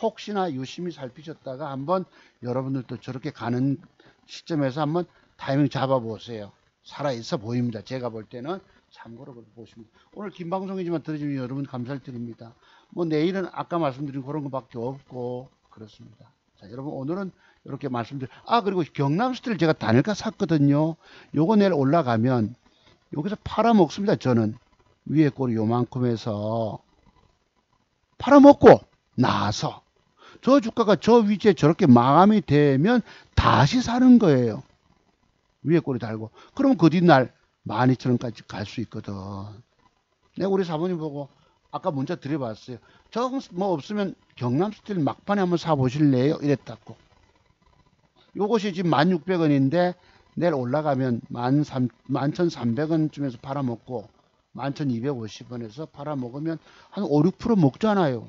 [SPEAKER 1] 혹시나 유심히 살피셨다가 한번 여러분들도 저렇게 가는 시점에서 한번 타이밍 잡아보세요. 살아있어 보입니다. 제가 볼 때는 참고로 보십니다. 오늘 긴 방송이지만 들어주면 여러분 감사를 드립니다. 내일은 아까 말씀드린 그런 것밖에 없고 그렇습니다. 자, 여러분 오늘은 이렇게 그리고 경남스틸 제가 단일가 샀거든요. 요거 내일 올라가면 여기서 팔아먹습니다. 저는 위에 꼬리 요만큼 해서 팔아먹고 나서 저 주가가 저 위치에 저렇게 마감이 되면 다시 사는 거예요. 위에 꼬리 달고. 그러면 그 뒷날 12,000원까지 갈 수 있거든. 내가 우리 사모님 보고 아까 문자 드려봤어요. 저 없으면 경남스틸 막판에 한번 사보실래요? 이랬다고. 요것이 지금 1,600원인데 내일 올라가면 11,300원쯤에서 팔아먹고 11,250원에서 팔아먹으면 한 5, 6% 먹잖아요.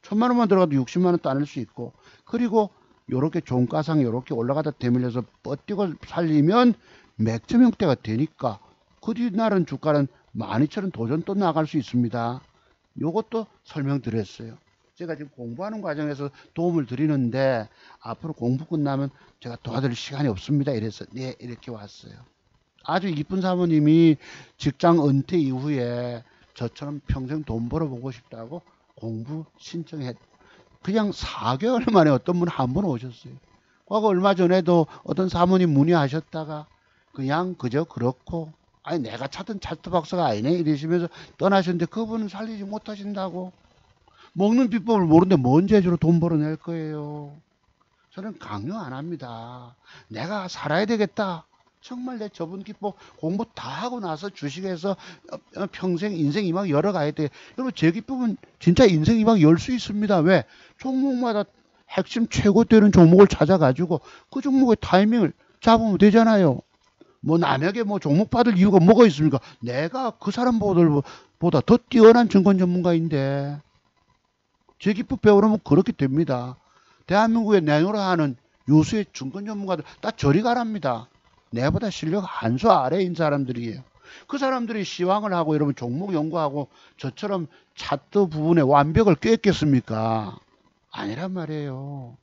[SPEAKER 1] 1,000만원만 들어가도 60만원 따낼 수 있고, 그리고 요렇게 종가상 요렇게 올라가다 되밀려서 뻗뛰고 살리면 맥점 형태가 되니까 그 뒤날은 주가는 12,000원 도전 또 나갈 수 있습니다. 요것도 설명드렸어요. 제가 지금 공부하는 과정에서 도움을 드리는데 앞으로 공부 끝나면 제가 도와드릴 시간이 없습니다. 이래서 네 이렇게 왔어요. 아주 이쁜 사모님이 직장 은퇴 이후에 저처럼 평생 돈 벌어보고 싶다고 공부 신청했. 그냥 4개월 만에 어떤 분 한 분 오셨어요. 과거 얼마 전에도 어떤 사모님 문의하셨다가 그냥 그저 그렇고 내가 찾던 차트 박사가 아니네 이러시면서 떠나셨는데 그분은 살리지 못하신다고. 먹는 비법을 모르는데 뭔 재주로 돈 벌어낼 거예요. 저는 강요 안 합니다. 내가 살아야 되겠다. 정말 내 저분 기법 공부 다 하고 나서 주식에서 평생 인생 이막 열어가야 돼. 여러분 제 기법은 진짜 인생 이막 열 수 있습니다. 왜? 종목마다 핵심 최고 되는 종목을 찾아가지고 그 종목의 타이밍을 잡으면 되잖아요. 남에게 종목 받을 이유가 뭐가 있습니까? 내가 그 사람보다 더 뛰어난 증권 전문가인데 제 기법 배우려면 그렇게 됩니다. 대한민국에 내놓으라 하는 유수의 증권 전문가들 다 저리 가랍니다. 내보다 실력 한 수 아래인 사람들이에요. 그 사람들이 시황을 하고 여러분 종목 연구하고 저처럼 차트 부분의 완벽을 깼겠습니까? 아니란 말이에요.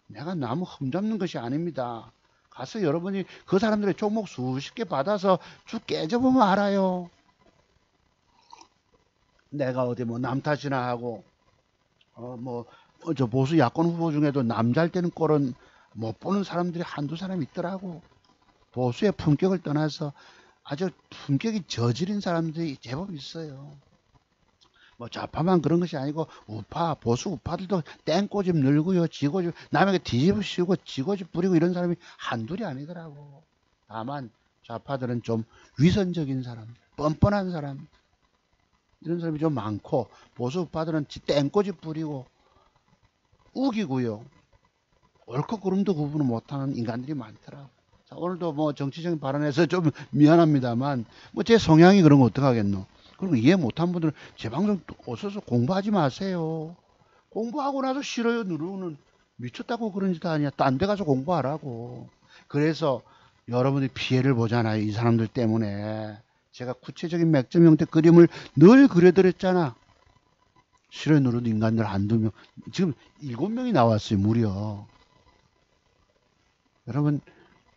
[SPEAKER 1] 내가 나무 흠잡는 것이 아닙니다. 가서 여러분이 그 사람들의 종목 수십 개 받아서 쭉 깨져보면 알아요. 내가 어디 남 탓이나 하고 저 보수 야권 후보 중에도 남 잘 되는 꼴은 못 보는 사람들이 한두 사람 있더라고. 보수의 품격을 떠나서 아주 품격이 저지른 사람들이 제법 있어요. 뭐 좌파만 그런 것이 아니고 우파, 보수 우파들도 땡꼬집 늘고요, 지고집 남에게 뒤집어 씌우고 지고집 부리고 이런 사람이 한둘이 아니더라고. 다만 좌파들은 좀 위선적인 사람, 뻔뻔한 사람, 이런 사람이 좀 많고, 보수 우파들은 땡꼬집 부리고 우기고요, 옳고 그름도 구분을 못하는 인간들이 많더라고. 자, 오늘도 뭐 정치적인 발언에서 좀 미안합니다만, 뭐 제 성향이 그런 거 어떡하겠노. 그리고 이해 못한 분들은 제 방송 오셔서 공부하지 마세요. 공부하고 나서 싫어요 누르는, 미쳤다고 그런 짓 아니야. 딴 데 가서 공부하라고. 그래서 여러분들이 피해를 보잖아요. 이 사람들 때문에. 제가 구체적인 맥점 형태 그림을 늘 그려드렸잖아. 싫어요 누르는 인간들 한두 명. 지금 7명이 나왔어요 무려. 여러분,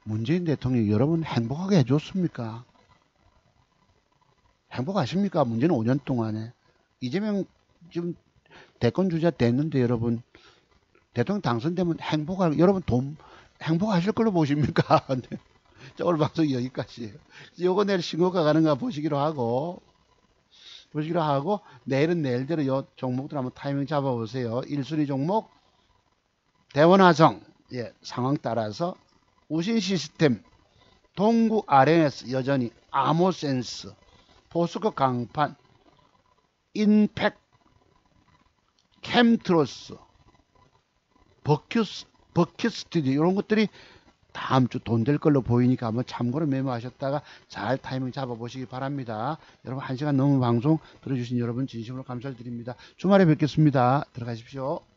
[SPEAKER 1] 문재인 대통령이 여러분 행복하게 해줬습니까? 행복하십니까? 문제는 5년 동안에. 이재명 지금 대권 주자 됐는데 여러분, 대통령 당선되면 여러분 행복하실 걸로 보십니까? 네. 자, 오늘 방송 여기까지예요. 요거 내일 신고가 가는가 보시기로 하고, 내일은 내일대로 요 종목들 한번 타이밍 잡아보세요. 1순위 종목 대원화성, 예, 상황 따라서 우신 시스템, 동구 RNS 여전히, 아모센스, 포스코 강판, 인팩, 캠트로스, 버큐 스튜디오, 이런 것들이 다음 주 돈 될 걸로 보이니까 한번 참고로 메모하셨다가 잘 타이밍 잡아보시기 바랍니다. 여러분, 1시간 넘은 방송 들어주신 여러분 진심으로 감사드립니다. 주말에 뵙겠습니다. 들어가십시오.